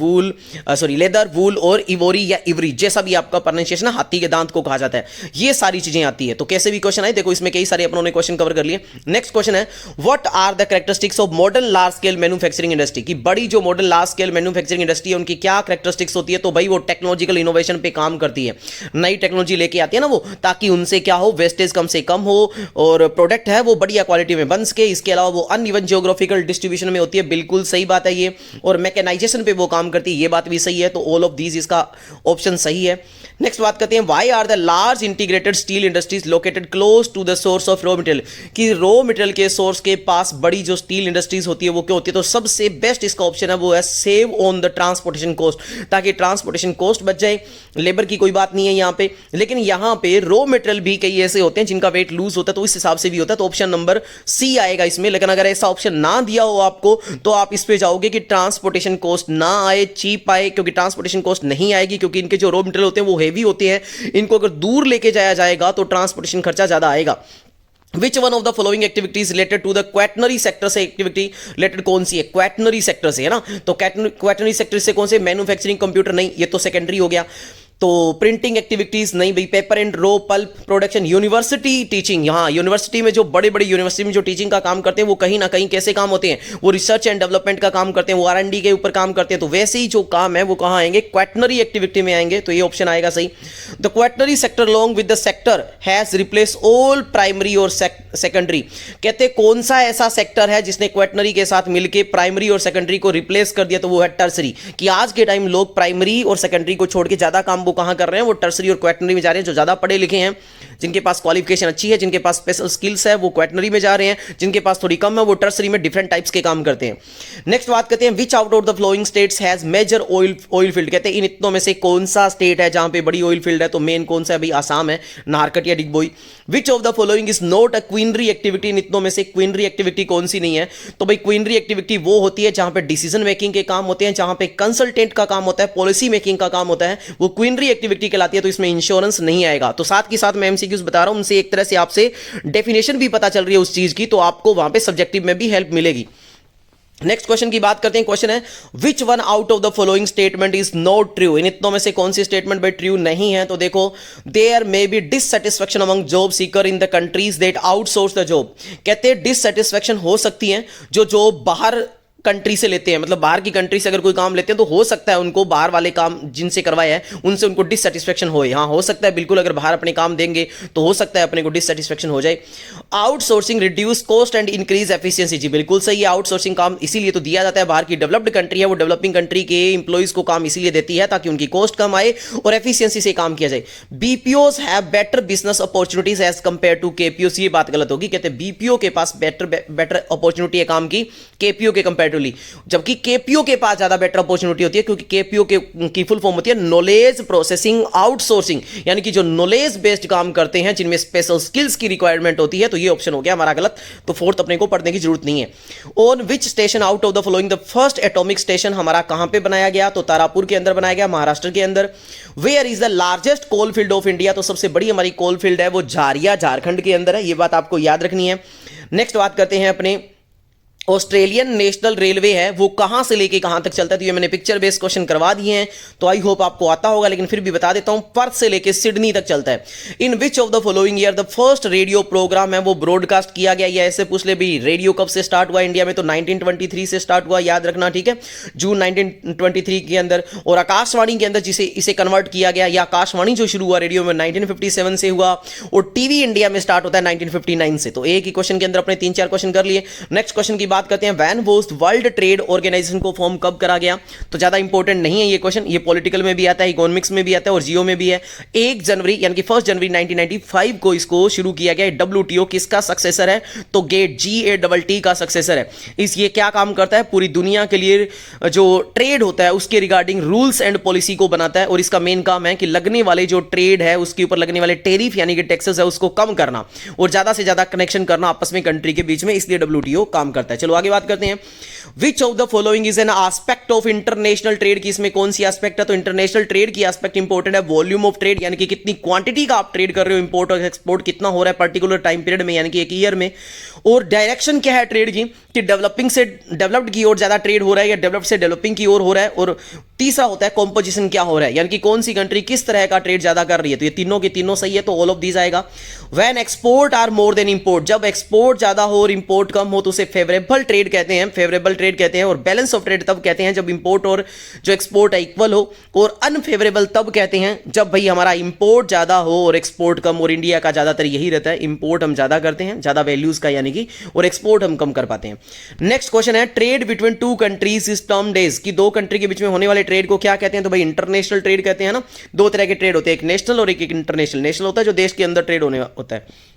[SPEAKER 1] वूल और इवोरी या इवरी, जैसा भी आपका प्रोनाउंसिएशन है, हाथी के दांत को कहा जाता है, ये सारी चीजें आती है। तो कैसे भी क्वेश्चन आए, देखो इसमें कई सारे अपनों ने क्वेश्चन कवर कर लिए। नेक्स्ट क्वेश्चन है what are the characteristics of modern large scale manufacturing industry, की बड़ी जो modern large scale manufacturing industry है उनकी क्या कैरेक्टरिस्टिक्स होती है। तो भाई वो टेक्नोलॉजिकल इनोवेशन पे काम करती है, नई टेक्नोलॉजी लेके आती है ना वो, ताकि उनसे क्या हो, वेस्टेज कम से कम हो और प्रोडक्ट है वो बढ़िया क्वालिटी में बन सके। इसके अलावा वो अनइवन जियोग्राफिकल डिस्ट्रीब्यूशन में होती है, बिल्कुल सही बात है ये। और मैकेनाइजेशन पे वो काम करती है, ये बात भी सही है। तो ऑल ऑफ दीज इसका ऑप्शन सही है। नेक्स्ट बात करते हैं why are the large integrated steel industries located close to the source of raw material, कि रॉ मटेरियल के सोर्स के पास बड़ी जो स्टील इंडस्ट्रीज होती है वो क्या होती है। तो सबसे बेस्ट इसका ऑप्शन है वो है save on the transportation cost, ताकि ट्रांसपोर्टेशन कॉस्ट बच जाए। लेबर की कोई बात नहीं है यहां पे, लेकिन यहां पे रॉ मटेरियल भी कई ऐसे होते हैं जिनका वेट लूज होता है, तो इस हिसाब से भी होता है। तो ऑप्शन नंबर सी आएगा इसमें। लेकिन अगर ऐसा ऑप्शन ना दिया हो आपको तो आप इस पे जाओगे कि ट्रांसपोर्टेशन कॉस्ट ना आए, चीप आए, क्योंकि ट्रांसपोर्टेशन कॉस्ट नहीं आएगी, क्योंकि इनके जो रॉ मटेरियल होते हैं वो हेवी होते हैं। इनको अगर दूर लेके जाया जाएगा तो ट्रांसपोर्टेशन खर्चा ज्यादा आएगा। Which one of the following activities related to the quaternary sector से एक्टिविटी रिलेटेड कौन सी है, क्वेटनरी सेक्टर से है ना। तो क्वेटनरी सेक्टर से कौन से, मैन्युफैक्चरिंग, कंप्यूटर नहीं, ये तो सेकेंडरी हो गया। तो प्रिंटिंग एक्टिविटीज नहीं भाई, paper and raw pulp production, university teaching, यहाँ यूनिवर्सिटी में जो बड़े बड़े यूनिवर्सिटी में जो टीचिंग का काम करते हैं वो कहीं ना कहीं कैसे काम होते हैं, वो रिसर्च एंड डेवलपमेंट का काम करते हैं, वो R&D के ऊपर काम करते हैं। तो वैसे ही जो काम है वो कहाँ आएंगे, क्वेटनरी एक्टिविटी में आएंगे। तो ये ऑप्शन आएगा सही। The quaternary sector along with the sector has replace all primary और सेकेंडरी, कहते कौन सा ऐसा सेक्टर है जिसने क्वेटनरी के साथ मिलकर प्राइमरी और सेकेंडरी को रिप्लेस कर दिया। तो वो है टर्सरी, कि आज के टाइम लोग प्राइमरी और सेकेंडरी को छोड़ के ज्यादा काम वो कहां कर रहे हैं, वो टर्सरी और क्वेटनरी में जा रहे हैं। जो ज्यादा पढ़े लिखे हैं, जिनके पास क्वालिफिकेशन अच्छी है, जिनके पास स्पेशल स्किल्स है, वो क्वेटनरी में जा रहे हैं। जिनके पास थोड़ी कम है वो टर्सरी में डिफरेंट टाइप्स के काम करते हैं। नेक्स्ट बात करते हैं which out of the flowing states has major oil field, कहते हैं इन इतनों में से कौन सा स्टेट है जहां पे बड़ी ऑयल फील्ड है। तो मेन कौन सा है भाई, आसाम है, नाहरकट या Digboi. Which of the following is not a quinary activity, इन इतनों में से क्वीनरी एक्टिविटी कौन सी नहीं है। तो भाई क्वीनरी एक्टिविटी वो होती है जहां पे डिसीजन मेकिंग के काम होते हैं, जहां पे कंसल्टेंट का काम होता है, पॉलिसी मेकिंग का काम होता है, वो क्वीनरी एक्टिविटी कहलाती है। तो इसमें इंश्योरेंस नहीं आएगा। तो साथ के साथ मैं एमसीक्यूज बता रहा हूं, उनसे एक तरह से आपसे डेफिनेशन भी पता चल रही है उस चीज की, तो आपको वहां पे सब्जेक्टिव में भी हेल्प मिलेगी। नेक्स्ट क्वेश्चन की बात करते हैं। क्वेश्चन है which one out of the following statement is not true, इन इतनों में से कौन सी स्टेटमेंट भाई ट्रू नहीं है। तो देखो there may be dissatisfaction among job seeker in the countries that outsource the job, कहते हैं डिससेटिस्फैक्शन हो सकती है जो जॉब बाहर कंट्री से लेते हैं, मतलब बाहर की कंट्री से अगर कोई काम लेते हैं तो हो सकता है उनको बाहर वाले काम जिनसे करवाया है उनसे उनको डिससेटिस्फैक्शन हो। हाँ हो सकता है बिल्कुल, अगर बाहर अपने काम देंगे तो हो सकता है अपने को डिससेटिस्फैक्शन हो जाए। Outsourcing reduce cost and increase efficiency, जी बिल्कुल सही है। आउटसोर्सिंग काम इसीलिए तो दिया जाता है, बाहर की डेवलप्ड कंट्री है वो डेवलपिंग कंट्री के एम्प्लॉइज को काम इसीलिए देती है ताकि उनकी कॉस्ट कम आए और एफिशिएंसी से काम किया जाए। BPOs have better business opportunities as compare to KPO, ये बात गलत होगी। कहते हैं बीपीओ के पास बेटर अपॉर्चुनिटी है काम की केपीओ के कंपेरेटिवली, जबकि केपीओ के पास ज्यादा बेटर अपॉर्चुनिटी होती है, क्योंकि केपीओ की फुल फॉर्म होती है नॉलेज प्रोसेसिंग आउटसोर्सिंग, यानी कि जो नॉलेज बेस्ड काम करते हैं जिनमें स्पेशल स्किल्स की रिक्वायरमेंट होती है। तो ये ऑप्शन हो गया हमारा गलत। तो फोर्थ अपने को पढ़ने की जरूरत नहीं है। On which station out of the following the first atomic station हमारा कहां पे बनाया गया, तो तारापुर के अंदर बनाया गया, महाराष्ट्र के अंदर। Where is the largest coal field of India, तो सबसे बड़ी हमारी कोल फील्ड है वो झारिया झारखंड के अंदर है, ये बात आपको याद रखनी है। नेक्स्ट बात करते हैं अपने ऑस्ट्रेलियन नेशनल रेलवे है वो कहां से लेके कहां तक चलता है। तो ये मैंने पिक्चर बेस्ड क्वेश्चन करवा दिए हैं, तो आई होप आपको आता होगा, लेकिन फिर भी बता देता हूं। पर्थ से लेके सिडनी तक चलता है। In which of the following year the first radio programme है वो ब्रॉडकास्ट किया गया। या ऐसे पूछ ले भी रेडियो कब से स्टार्ट हुआ इंडिया में, तो 1923 से स्टार्ट हुआ, याद रखना, ठीक है, जून 1923 के अंदर। और आकाशवाणी के अंदर जिसे इसे कन्वर्ट किया गया, या आकाशवाणी जो शुरू हुआ रेडियो में 1957 से हुआ, और टीवी इंडिया में स्टार्ट होता है 1959 से। तो एक ही क्वेश्चन के अंदर अपने 3-4 क्वेश्चन कर लिए। नेक्स्ट क्वेश्चन की बात करते हैं, वैन वर्ल्ड ट्रेड ऑर्गेनाइजेशन को फॉर्म कब करा गया। तो ज्यादा इंपॉर्टेंट नहीं है ये क्वेश्चन, ये पॉलिटिकल में भी आता है, इकोनॉमिक्स में भी आता है और जियो में भी है। 1 जनवरी यानी कि 1 जनवरी 1995 को इसको शुरू किया गया। डब्ल्यूटीओ किसका सक्सेसर है, तो गेट GATT का सक्सेसर है। ये क्या काम करता है, पूरी दुनिया के लिए जो ट्रेड होता है उसके रिगार्डिंग रूल्स एंड पॉलिसी को बनाता है, और इसका मेन काम है कि लगने वाले जो ट्रेड है उसके ऊपर लगने वाले टेरिफ यानी कि टैक्सेस है उसको कम करना और ज्यादा से ज्यादा कनेक्शन करना आपस में कंट्री के बीच में, इसलिए डब्ल्यूटीओ काम करता है। चलो आगे बात करते हैं। Which of the following is an aspect of international trade की इसमें कौन सी एस्पेक्ट है, तो इंटरनेशनल ट्रेड की एस्पेक्ट इंपॉर्टेंट है। वॉल्यूम ऑफ ट्रेड यानी कि कितनी क्वांटिटी का आप ट्रेड कर रहे हो, इंपोर्ट और एक्सपोर्ट कितना हो रहा है पर्टिकुलर टाइम पीरियड में यानी कि एक ईयर में। और डायरेक्शन क्या है ट्रेड की, कि डेवलपिंग से डेवलप्ड की ओर ज्यादा ट्रेड हो रहा है या डेवलप्ड से डेवलपिंग की ओर हो रहा है। और तीसरा होता है कॉम्पोजिशन क्या हो रहा है, यानी कि कौन सी कंट्री किस तरह का ट्रेड ज्यादा कर रही है। तो ये तीनों के तीनों सही है, तो ऑल ऑफ दीज आएगा। When export are more than import, जब एक्सपोर्ट ज्यादा हो और इंपोर्ट कम हो तो उसे फेवरेबल ट्रेड कहते हैं, फेवरेबल ट्रेड कहते हैं। और बैलेंस ऑफ ट्रेड तब कहते हैं जब इंपोर्ट और जो एक्सपोर्ट है इक्वल हो। और अनफेवरेबल तब कहते हैं जब भाई हमारा इंपोर्ट ज्यादा हो और एक्सपोर्ट कम। और इंडिया का ज्यादातर यही रहता है, इंपोर्ट हम ज्यादा करते हैं, ज्यादा वैल्यूज का यानी कि, और एक्सपोर्ट हम कम कर पाते हैं। नेक्स्ट क्वेश्चन है, trade between 2 countries is termed as, कि 2 कंट्री के बीच में होने वाले ट्रेड को क्या कहते हैं, तो भाई इंटरनेशनल ट्रेड कहते हैं ना। 2 तरह के ट्रेड होते हैं, एक नेशनल और एक इंटरनेशनल। नेशनल होता है जो देश के अंदर ट्रेड होने होता है।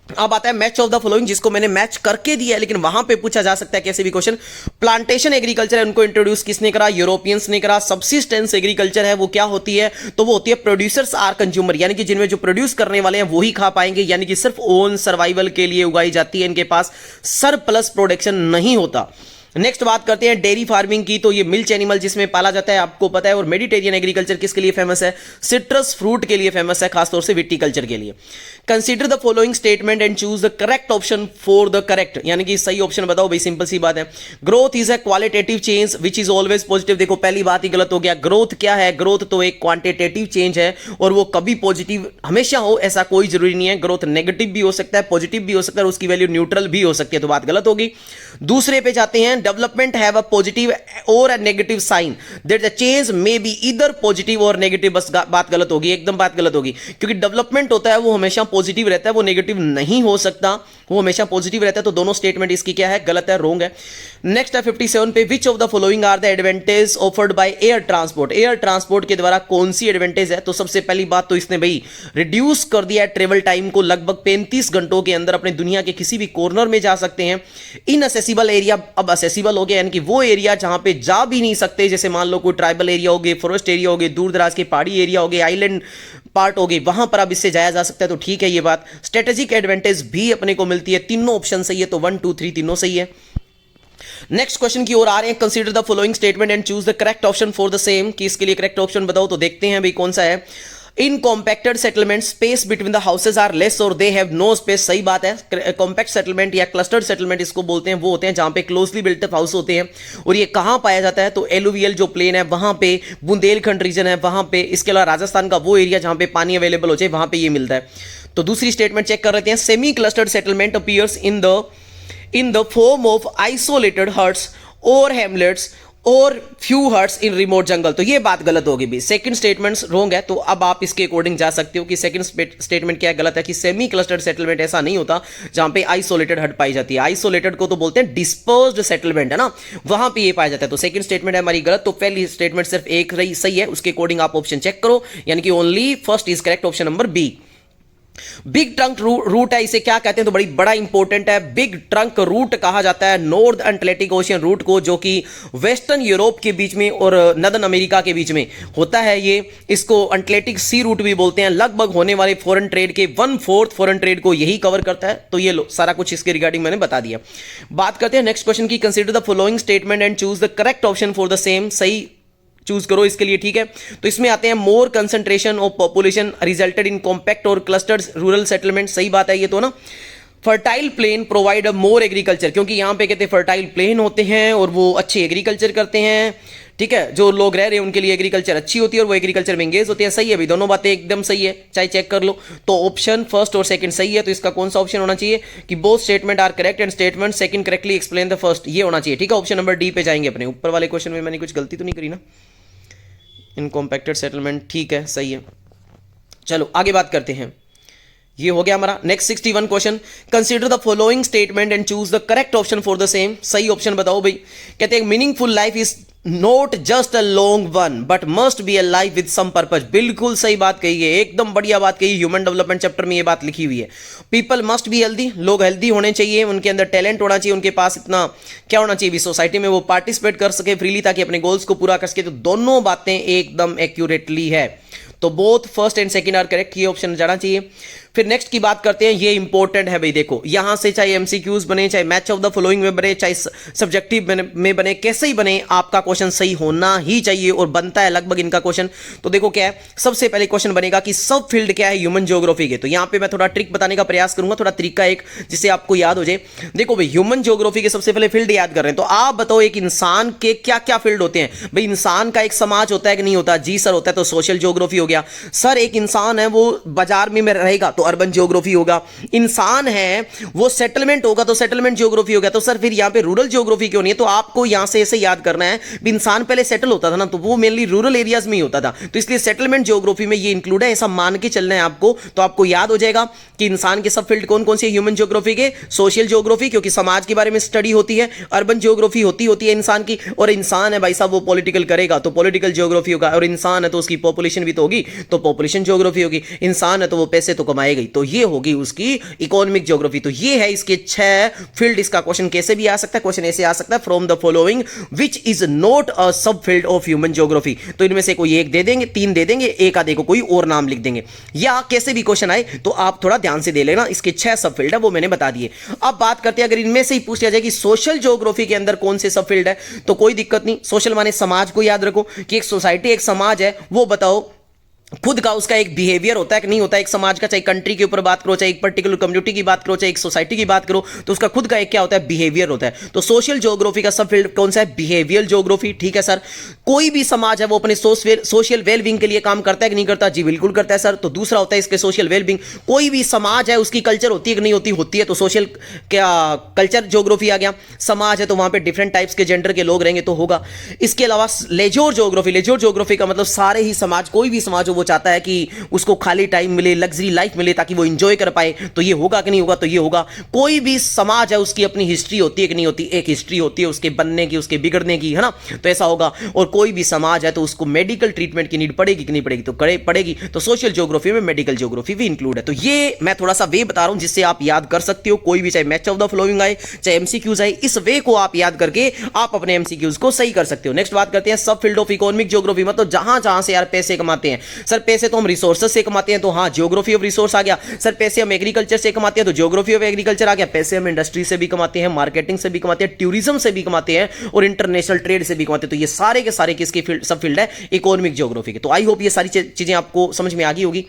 [SPEAKER 1] अब आता है मैच ऑफ द फॉलोइंग, जिसको मैंने मैच करके दिया है लेकिन वहां पे पूछा जा सकता है कैसे भी क्वेश्चन। प्लांटेशन एग्रीकल्चर है, उनको इंट्रोड्यूस किसने करा, यूरोपियंस ने करा। सब्सिस्टेंस एग्रीकल्चर है, वो क्या होती है, तो वो होती है प्रोड्यूसर्स आर कंज्यूमर, यानी कि जिनमें जो प्रोड्यूस करने वाले हैं वो ही खा पाएंगे, यानी कि सिर्फ ओन सर्वाइवल के लिए उगाई जाती है, इनके पास सरप्लस प्रोडक्शन नहीं होता। नेक्स्ट बात करते हैं डेयरी फार्मिंग की, तो ये मिल्च एनिमल जिसमें पाला जाता है आपको पता है। और मेडिटेरियन एग्रीकल्चर किसके लिए फेमस है, सिट्रस फ्रूट के लिए फेमस है, खासतौर से विटीकल्चर के लिए। Consider the following statement and choose the correct option for the correct, यानी कि सही ऑप्शन बताओ भाई, सिंपल सी बात है। Growth is a qualitative change which is always positive, देखो पहली बात ही गलत हो गया। ग्रोथ क्या है, ग्रोथ तो एक क्वांटिटेटिव चेंज है और वो कभी पॉजिटिव हमेशा हो ऐसा कोई जरूरी नहीं है। ग्रोथ नेगेटिव भी हो सकता है, पॉजिटिव भी हो सकता है, उसकी वैल्यू न्यूट्रल भी हो सकती है, तो बात गलत होगी। दूसरे पे जाते हैं, development have a positive or a negative sign that the change may be either positive or negative, बस बात गलत होगी, एकदम बात गलत होगी, क्योंकि डेवलपमेंट होता है वो हमेशा पॉजिटिव रहता है, वो नेगेटिव नहीं हो सकता, वो हमेशा पॉजिटिव रहता है। तो दोनों स्टेटमेंट इसकी क्या है, गलत है, रॉन्ग है। नेक्स्ट है 57 पे, which of the following are the advantage offered by air transport, air transport के द्वारा कौन सी एडवांटेज है। तो सबसे पहली बात तो इसने भाई रिड्यूस कर दिया है ट्रेवल टाइम को, लगभग 35 घंटों के अंदर अपने दुनिया के किसी भी कॉर्नर में जा सकते हैं। इनअसेसिबल एरिया अब असेसिबल हो गया, यानी कि वो एरिया जहां पे जा भी नहीं सकते, जैसे मान लो कोई ट्राइबल एरिया हो गए, फॉरेस्ट एरिया हो गए, दूर दराज के पहाड़ी एरिया हो गए, आइलैंड पार्ट हो गई, वहां पर अब इससे जाया जा सकता है, तो ठीक है ये बात। स्ट्रेटेजिक एडवांटेज भी अपने को मिलती है, तीनों ऑप्शन सही है, तो 1 2 3 तीनों सही है। नेक्स्ट क्वेश्चन की ओर आ रहे हैं, consider the following statement and choose the correct option for the same, कि इसके लिए करेक्ट ऑप्शन बताओ, तो देखते हैं भाई कौन सा है। इन compacted settlement space between the houses are less और दे हैव नो स्पेस, सही बात है। कॉम्पैक्ट सेटलमेंट या क्लस्टर्ड सेटलमेंट इसको बोलते हैं, वो होते हैं जहां पे क्लोजली बिल्ट अप हाउस होते हैं। और ये कहां पाया जाता है, तो एलुवियल जो प्लेन है वहां पे, बुंदेलखंड रीजन है वहां पे, इसके अलावा राजस्थान का वो एरिया जहां पे पानी अवेलेबल हो जाए वहां पे ये मिलता है। तो दूसरी स्टेटमेंट चेक कर लेते हैं, semi clustered settlement appears in the form of isolated huts और हैमलेट्स और फ्यू हर्ट्स इन रिमोट जंगल, तो ये बात गलत होगी भी, सेकंड स्टेटमेंट रॉन्ग है। तो अब आप इसके अकॉर्डिंग जा सकते हो कि सेकंड स्टेटमेंट क्या गलत है, कि सेमी क्लस्टर्ड सेटलमेंट ऐसा नहीं होता जहां पे आइसोलेटेड हट पाई जाती है। आइसोलेटेड को तो बोलते हैं डिस्पर्स्ड सेटलमेंट, है ना, वहां पे ये पाया जाता है। तो सेकंड स्टेटमेंट है हमारी गलत, तो पहली स्टेटमेंट सिर्फ एक रही सही है, उसके अकॉर्डिंग आप ऑप्शन चेक करो, यानी कि only first is correct, option number B. Big trunk route है, इसे क्या कहते हैं, तो बड़ी बड़ा इंपॉर्टेंट है। बिग ट्रंक रूट कहा जाता है नॉर्थ अटलांटिक ओशियन रूट को, जो कि वेस्टर्न यूरोप के बीच में और नदन अमेरिका के बीच में होता है। ये इसको अटलांटिक सी रूट भी बोलते हैं। लगभग होने वाले फॉरेन ट्रेड के 1/4 फॉरेन ट्रेड को यही कवर करता है। तो ये लो सारा कुछ इसके रिगार्डिंग मैंने बता दिया। बात करते हैं नेक्स्ट क्वेश्चन की, consider the following statement and choose the correct option for the same, सही चूज करो इसके लिए, ठीक है। तो इसमें आते हैं, more concentration of population resulted in compact और क्लस्टर्ड रूरल सेटलमेंट, सही बात है ये तो ना। Fertile plain provide a more agriculture, क्योंकि यहां पे कहते हैं फर्टाइल प्लेन होते हैं और वो अच्छे एग्रीकल्चर करते हैं, ठीक है, जो लोग रह रहे हैं उनके लिए एग्रीकल्चर अच्छी होती है और वो एग्रीकल्चर में एंगेज होते हैं। सही है भाई, दोनों बातें एकदम सही है, चाहे चेक कर लो। तो ऑप्शन फर्स्ट और सेकंड सही है, तो इसका कौन सा ऑप्शन होना चाहिए कि both statement are correct and statement second correctly explain the first, ये होना चाहिए, ठीक है। ऑप्शन नंबर डी पे जाएंगे अपने। ऊपर वाले क्वेश्चन में मैंने कुछ गलती तो नहीं करी ना? इनकॉम्पैक्टेड सेटलमेंट, ठीक है, सही है। चलो आगे बात करते हैं, ये हो गया हमारा। Next 61 question, consider the following statement and choose the correct option for the same. सही ऑप्शन बताओ भाई। कहते हैं meaningful life is not just a long one but must be a life with some purpose. बिल्कुल सही बात कही है, एकदम बढ़िया बात कही। ह्यूमन डेवलपमेंट चैप्टर में ये बात लिखी हुई है। पीपल मस्ट बी हेल्दी, लोग हेल्दी होने चाहिए, उनके अंदर टैलेंट होना चाहिए, उनके पास इतना क्या होना चाहिए सोसाइटी में वो पार्टिसिपेट कर सके फ्रीली ताकि अपने गोल्स को पूरा कर सके। तो दोनों बातें एकदम एक्यूरेटली है, तो both first and second are correct, ये ऑप्शन जाना चाहिए। फिर नेक्स्ट की बात करते हैं, ये इंपॉर्टेंट है भाई। देखो यहां से चाहे एमसीक्यूज बने, चाहे मैच ऑफ द फॉलोइंग में बने, चाहे सब्जेक्टिव में बने, कैसे ही बने, आपका क्वेश्चन सही होना ही चाहिए और बनता है लगभग इनका क्वेश्चन। तो देखो क्या है, सबसे पहले क्वेश्चन बनेगा कि सब फील्ड क्या है ह्यूमन ज्योग्राफी के। तो यहां पे मैं थोड़ा ट्रिक बताने का प्रयास करूंगा, थोड़ा तरीका एक जिससे आपको याद हो जाए। देखो भाई, ह्यूमन ज्योग्राफी के सबसे पहले फील्ड याद कर रहे हैं, तो आप बताओ एक इंसान के क्या क्या फील्ड होते हैं भाई। इंसान का एक समाज होता है कि नहीं होता? जी सर होता है, तो सोशल ज्योग्राफी हो गया। सर एक इंसान है वो बाजार में रहेगा तो अर्बन ज्योग्राफी होगा। इंसान है वो सेटलमेंट होगा तो सेटलमेंट ज्योग्राफी होगा। तो सर फिर यहां पे रूरल ज्योग्राफी क्यों नहीं है? तो आपको यहां से ऐसे याद करना है, इंसान पहले सेटल होता था ना, तो वो मेनली रूरल एरियाज में ही होता था, तो इसलिए सेटलमेंट ज्योग्राफी में ये इंक्लूड है, ऐसा मान के चलना है आपको। तो आपको याद हो जाएगा कि इंसान के सब फील्ड कौन कौन से ह्यूमन ज्योग्राफी के, सोशल ज्योग्राफी क्योंकि समाज के बारे में स्टडी होती है, अर्बन ज्योग्राफी होती है इंसान की, और इंसान है भाई साहब वो पॉलिटिकल करेगा तो पॉलिटिकल ज्योग्राफी होगा, और इंसान है तो उसकी पॉपुलेशन भी तो होगी तो पॉपुलेशन ज्योग्राफी होगी, इंसान है तो वो पैसे तो कमाएगा ही, तो ये होगी उसकी इकोनॉमिक ज्योग्राफी। तो ये है इसके 6 फील्ड। इसका क्वेश्चन कैसे भी आ सकता है, क्वेश्चन ऐसे आ सकता है, from the following which is not अ सब फील्ड ऑफ ह्यूमन ज्योग्राफी। तो इनमें से कोई एक दे देंगे, 3 दे देंगे, एक आधे को कोई और नाम लिख देंगे, या कैसे भी क्वेश्चन आए तो आप थोड़ा ध्यान से दे लेना। इसके 6 सब फील्ड है वो मैंने बता दिए। अब बात करते हैं, अगर इनमें से ही पूछ लिया जाए कि सोशल ज्योग्राफी के अंदर कौन से सब फील्ड है, तो कोई दिक्कत नहीं। सोशल माने समाज को याद रखो कि एक सोसाइटी एक समाज है, वो बताओ खुद का उसका एक बिहेवियर होता है कि नहीं होता है एक समाज का, चाहे कंट्री के ऊपर बात करो, चाहे एक पर्टिकुलर कम्युनिटी की बात करो, चाहे एक सोसाइटी की बात करो, तो उसका खुद का एक क्या होता है, बिहेवियर होता है। तो सोशल ज्योग्राफी का सब फील्ड कौन सा है? Behaviour geography. ठीक है सर। कोई भी समाज है वो अपने सोशल वेलबींग के लिए काम करता है कि नहीं करता? जी बिल्कुल करता है सर। तो दूसरा होता है इसके सोशल वेलबींग। कोई भी समाज है उसकी कल्चर होती है कि नहीं होती? होती है। तो सोशल क्या कल्चर ज्योग्राफी आ गया। समाज है तो वहां पे डिफरेंट टाइप्स के जेंडर के लोग रहेंगे तो होगा। इसके अलावा लेजर ज्योग्राफी, लेजर ज्योग्राफी का मतलब सारे ही समाज, कोई भी समाज हो वो चाहता है कि उसको खाली टाइम मिले, लग्जरी लाइफ मिले ताकि वो एंजॉय कर पाए, तो ये होगा कि नहीं होगा? तो ये होगा। कोई भी समाज है उसकी अपनी हिस्ट्री होती है कि नहीं होती? एक हिस्ट्री होती है उसके बनने की, उसके बिगड़ने की, है ना? तो ऐसा होगा। और कोई भी समाज है तो उसको मेडिकल ट्रीटमेंट की नीड पड़ेगी कि नहीं पड़ेगी? तो पड़ेगी। तो सोशल ज्योग्राफी में मेडिकल ज्योग्राफी भी इंक्लूड है। तो ये मैं थोड़ा सा वे बता रहा हूं जिससे आप याद कर सकते हो। कोई भी चाहे मैच ऑफ द फॉलोइंग आए, चाहे एमसीक्यूज आए, इस वे को आप याद करके आप अपने एमसीक्यूज को सही कर सकते हो। नेक्स्ट बात करते हैं सब फील्ड ऑफ इकोनॉमिक ज्योग्राफी। मतलब जहां जहां से यार पैसे कमाते हैं। सर पैसे तो हम रिसोर्सेज से कमाते हैं, तो हाँ ज्योग्राफी ऑफ रिसोर्स आ गया। सर पैसे हम एग्रीकल्चर से कमाते हैं, तो ज्योग्राफी ऑफ एग्रीकल्चर आ गया। पैसे हम इंडस्ट्री से भी कमाते हैं, मार्केटिंग से भी कमाते हैं, टूरिज्म से भी कमाते हैं, और इंटरनेशनल ट्रेड से भी कमाते हैं। तो ये सारे के सारे किसके फील्ड, सब फील्ड है इकोनॉमिक ज्योग्राफी के। तो आई होप ये सारी चीजें आपको समझ में आ गई होगी।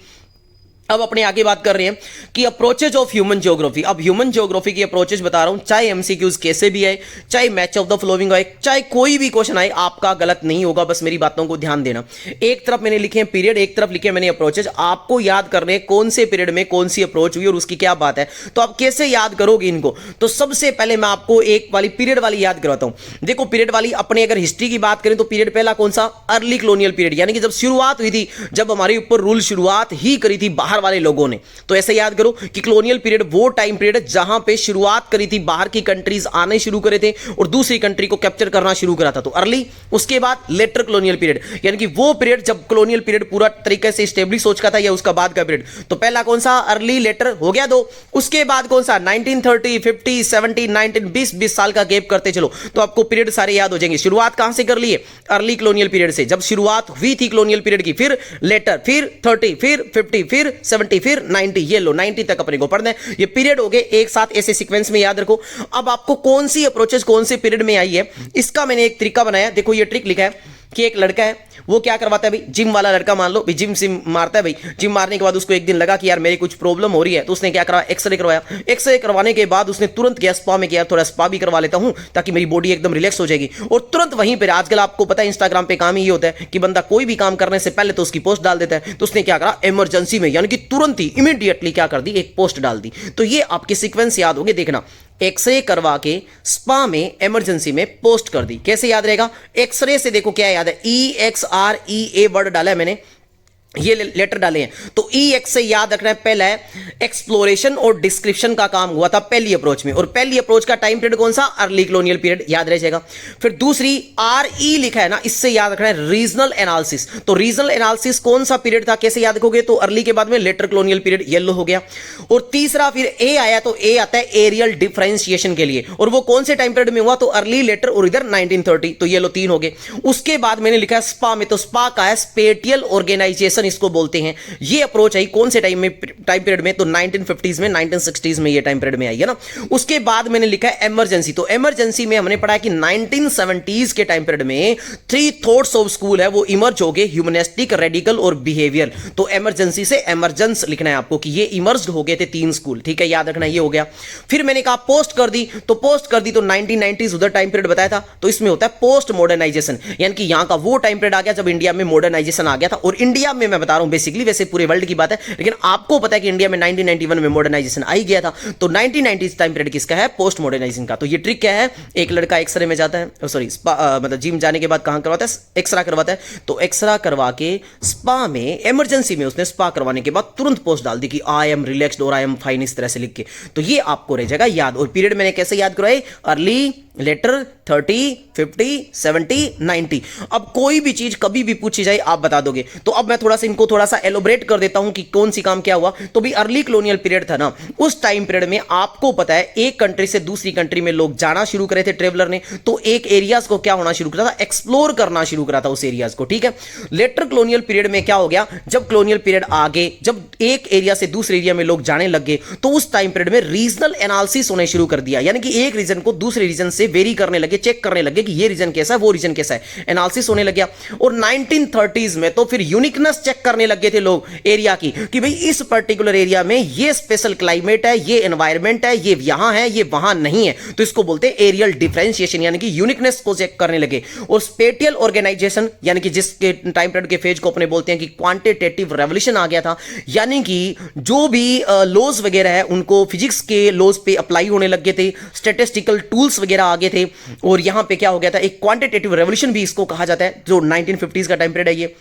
[SPEAKER 1] अब अपने आगे बात कर रहे हैं कि अप्रोचेज ऑफ ह्यूमन ज्योग्राफी। अब ह्यूमन ज्योग्राफी की अप्रोचेज बता रहा हूं, चाहे एमसीक्यूज कैसे भी आए, चाहे मैच ऑफ द फॉलोइंग आए, चाहे कोई भी क्वेश्चन आए, आपका गलत नहीं होगा। बस मेरी बातों को ध्यान देना। एक तरफ मैंने लिखे हैं पीरियड, एक तरफ लिखे मैंने अप्रोचेज। आपको याद करने हैं कौन से पीरियड में कौन सी अप्रोच हुई और उसकी क्या बात है। तो आप कैसे याद करोगे इनको? तो सबसे पहले मैं आपको एक वाली पीरियड वाली याद करवाता हूं। देखो पीरियड वाली, अपने अगर हिस्ट्री की बात करें तो पीरियड पहला कौन सा? अर्ली कॉलोनियल पीरियड, यानी कि जब शुरुआत हुई थी, जब हमारे ऊपर रूल शुरुआत ही करी थी बाहर वाले लोगों ने। तो ऐसे याद करो कि कॉलोनियल पीरियड वो टाइम पीरियड है जहां पे शुरुआत करी थी, बाहर की कंट्रीज आने शुरू करे थे और दूसरी कंट्री को कैप्चर करना शुरू करा था। तो अर्ली। उसके बाद लेटर कॉलोनियल पीरियड, यानी कि वो पीरियड जब कॉलोनियल पीरियड पूरा तरीके से स्टेब्लिश हो चुका था, या उसका बाद का पीरियड। तो पहला कौन सा? अर्ली। लेटर हो गया 2। उसके बाद कौन सा? 1930, 50, 70, 19, 20 साल का गैप करते चलो तो आपको पीरियड सारे याद हो जाएंगे। शुरुआत कहां से कर लिए? अर्ली कॉलोनियल पीरियड से, जब शुरुआत हुई थी कॉलोनियल पीरियड की। फिर लेटर, फिर 30, फिर 50, फिर 70, फिर 90। ये लो 90 तक अपने को पढ़ना है। ये पीरियड हो गए एक साथ, ऐसे सीक्वेंस में याद रखो। अब आपको कौन सी अप्रोचेस कौन से पीरियड में आई है, इसका मैंने एक तरीका बनाया। देखो ये ट्रिक लिखा है कि एक लड़का है, वो क्या करवाता है भाई, जिम वाला लड़का मान लो भाई, जिम सिम मारता है भाई। जिम मारने के बाद उसको एक दिन लगा कि यार मेरी कुछ प्रॉब्लम हो रही है, तो उसने क्या करा, एक्सरे करवाया। एक्सरे करवाने के बाद उसने तुरंत गया स्पा में, किया थोड़ा स्पा भी करवा लेता हूं ताकि मेरी बॉडी एकदम रिलैक्स हो जाएगी। और तुरंत वहीं पर, आजकल आपको पता है इंस्टाग्राम पे काम ही होता है कि बंदा कोई भी काम करने से पहले तो उसकी पोस्ट डाल देता है। तो उसने क्या करा, इमरजेंसी में यानी कि तुरंत ही इमीडिएटली क्या कर दी, एक पोस्ट डाल दी। तो ये आपके सीक्वेंस याद होंगे, देखना, एक्सरे करवा के स्पा में इमरजेंसी में पोस्ट कर दी। कैसे याद रहेगा, एक्सरे से देखो क्या याद है, EXREA वर्ड डाला है मैंने, ये लेटर डाले हैं। तो EX से याद रखना है, पहला है एक्सप्लोरेशन और डिस्क्रिप्शन का काम हुआ था पहली अप्रोच में, और पहली अप्रोच का टाइम पीरियड कौन सा, अर्ली कॉलोनियल पीरियड, याद रह जाएगा। फिर दूसरी RE लिखा है ना, इससे याद रखना है रीजनल एनालिसिस। तो रीजनल एनालिसिस कौन सा पीरियड था, कैसे याद रखोगे, तो अर्ली के बाद में लेटर कॉलोनियल पीरियड, येलो हो गया। और तीसरा फिर A आया, तो A आता है एरियल डिफरेंशिएशन के लिए, और वो कौन से टाइम पीरियड में हुआ, तो अर्ली, लेटर और इधर 1930, तो येलो 3 हो गए। उसके बाद मैंने लिखा है स्पा में, तो स्पा का है स्पेटियल ऑर्गेनाइजेशन इसको बोलते हैं। ये अप्रोच आई कौन से टाइम पीरियड में, तो 1950s में, 1960s में ये टाइम पीरियड में आई है ना। उसके बाद मैंने लिखा है इमरजेंसी। तो इमरजेंसी में हमने पढ़ा कि 1970s के टाइम पीरियड में 3 थॉट्स ऑफ स्कूल है वो इमर्ज हो गए, ह्यूमनिस्टिक, रेडिकल और बिहेवियर। तो इमरजेंसी से इमरजेंस लिखना है आपको कि ये इमर्ज हो गए थे 3 स्कूल, ठीक है, याद रखना, ये हो गया। फिर मैंने कहा पोस्ट कर दी, तो पोस्ट कर दी तो 1990s उधर टाइम पीरियड बताया था, तो इसमें होता है पोस्ट मॉडर्नाइजेशन, यानी कि यहां का वो टाइम पीरियड आ गया जब इंडिया में मॉडर्नाइजेशन आ गया था। और इंडिया में मैं बता रहा हूं बेसिकली, वैसे पूरे वर्ल्ड की बात है, लेकिन आपको पता है कि इंडिया में 1991 में मॉडर्नाइजेशन आ ही गया था। तो 1990s टाइम पीरियड किसका है, पोस्ट मॉडर्नाइजेशन का। तो ये ट्रिक क्या है, एक लड़का एक्सरे में जाता है, सॉरी मतलब जिम जाने के बाद कहां करवाता है, एक्सरा करवाता है। तो एक्सरा करवा के स्पा में, इमरजेंसी में उसने स्पा करवाने के बाद तुरंत पोस्ट डाल दी कि आई एम रिलैक्स्ड और आई एम फाइन, इस तरह से लिख के। तो ये आपको रह जाएगा याद। और पीरियड मैंने कैसे याद करवाए, अर्ली, लेटर, 30, 50, 70, 90। अब कोई भी चीज कभी भी पूछी जाए आप बता दोगे। तो अब मैं थोड़ा सा इनको थोड़ा सा एलोबरेट कर देता हूं कि कौन सी काम क्या हुआ। तो भी अर्ली कॉलोनियल पीरियड था ना, उस टाइम पीरियड में आपको पता है एक कंट्री से दूसरी कंट्री में लोग जाना शुरू करे थे, ट्रेवलर ने। तो एक एरियाज को क्या होना शुरू करा था, एक्सप्लोर करना शुरू करा था उस एरियाज को, ठीक है। लेटर कॉलोनियल पीरियड में क्या हो गया, जब कॉलोनियल पीरियड आगे, जब एक एरिया से दूसरे एरिया में लोग जाने लग गए, तो उस टाइम पीरियड में रीजनल एनालिसिस होने शुरू कर दिया, यानी कि एक रीजन को दूसरे रीजन से वेरी करने लगे, चेक करने लगे कि ये रीजन कैसा है, वो रीजन कैसा है, एनालिसिस होने लग गया। और 1930s में तो फिर यूनिकनेस चेक करने लगे थे लोग एरिया की, कि भाई इस पर्टिकुलर एरिया में ये स्पेशल क्लाइमेट है, ये एनवायरमेंट है, ये यहां है, ये वहां नहीं है। तो इसको बोलते हैं एरियल डिफरेंशिएशन, यानी कि यूनिकनेस को चेक करने लगे। और स्पेटियल ऑर्गेनाइजेशन, यानी कि जिसके टाइम पीरियड के फेज को अपने बोलते हैं कि क्वांटिटेटिव रेवोल्यूशन आ गया था, यानी कि जो भी लॉज वगैरह है उनको फिजिक्स के लॉज पे अप्लाई होने लग गए थे, स्टैटिस्टिकल टूल्स वगैरह आ गए थे। और यहां पे क्या हो गया था, एक क्वांटिटेटिव रेवोल्यूशन भी इसको कहा जाता है, जो 1950s का टाइम पीरियड है ये,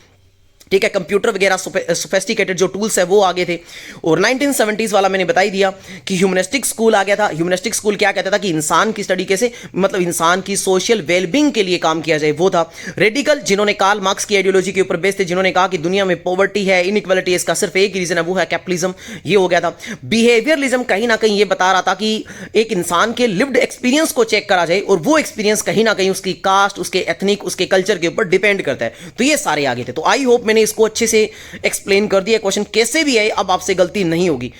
[SPEAKER 1] ठीक है। कंप्यूटर वगैरह सोफिस्टिकेटेड जो टूल्स है वो आ गए थे। और 1970s वाला मैंने बता ही दिया कि ह्यूमनिस्टिक स्कूल आ गया था। ह्यूमनिस्टिक स्कूल क्या कहता था कि इंसान की स्टडी कैसे, मतलब इंसान की सोशल वेलबींग के लिए काम किया जाए, वो था। रेडिकल, जिन्होंने कार्ल मार्क्स की आइडियोलॉजी के ऊपर बेस्ड थे, जिन्होंने कहा कि दुनिया में पॉवर्टी है, इनइक्वालिटी है, इसका सिर्फ एक ही रीजन है, वो है कैपिटलिज्म, ये हो गया था। बिहेवियरलिज्म कहीं ना कहीं ये बता रहा था कि एक इंसान के लिव्ड एक्सपीरियंस को चेक करा जाए, और वो एक्सपीरियंस कहीं ना कहीं उसकी कास्ट, उसके एथनिक, उसके कल्चर के ऊपर डिपेंड करता है। तो ये सारे आ गए थे। तो आई होप मैंने इसको अच्छे से एक्सप्लेन कर दिया, क्वेश्चन कैसे भी आए अब आपसे गलती नहीं होगी।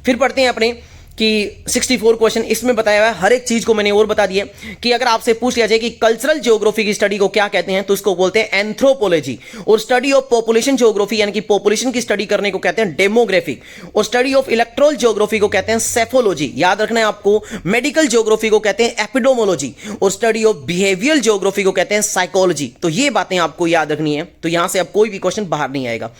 [SPEAKER 1] फिर पढ़ते हैं अपने कि 64 क्वेश्चन इसमें बताया हुआ है, हर एक चीज को मैंने और बता दिया कि अगर आपसे पूछ लिया जाए कि कल्चरल ज्योग्राफी की स्टडी को क्या कहते हैं, तो इसको बोलते हैं एंथ्रोपोलॉजी। और स्टडी ऑफ पॉपुलेशन ज्योग्राफी, यानी कि पॉपुलेशन की स्टडी करने को कहते हैं डेमोग्राफी। और स्टडी ऑफ इलेक्ट्रल ज्योग्राफी को कहते हैं सेफोलॉजी, याद रखना है आपको। मेडिकल ज्योग्राफी को कहते हैं एपिडोमोलॉजी, और स्टडी ऑफ बिहेवियरल ज्योग्राफी को कहते हैं साइकोलॉजी। तो ये बातें आपको याद रखनी है। तो यहां से अब कोई भी क्वेश्चन बाहर नहीं आएगा।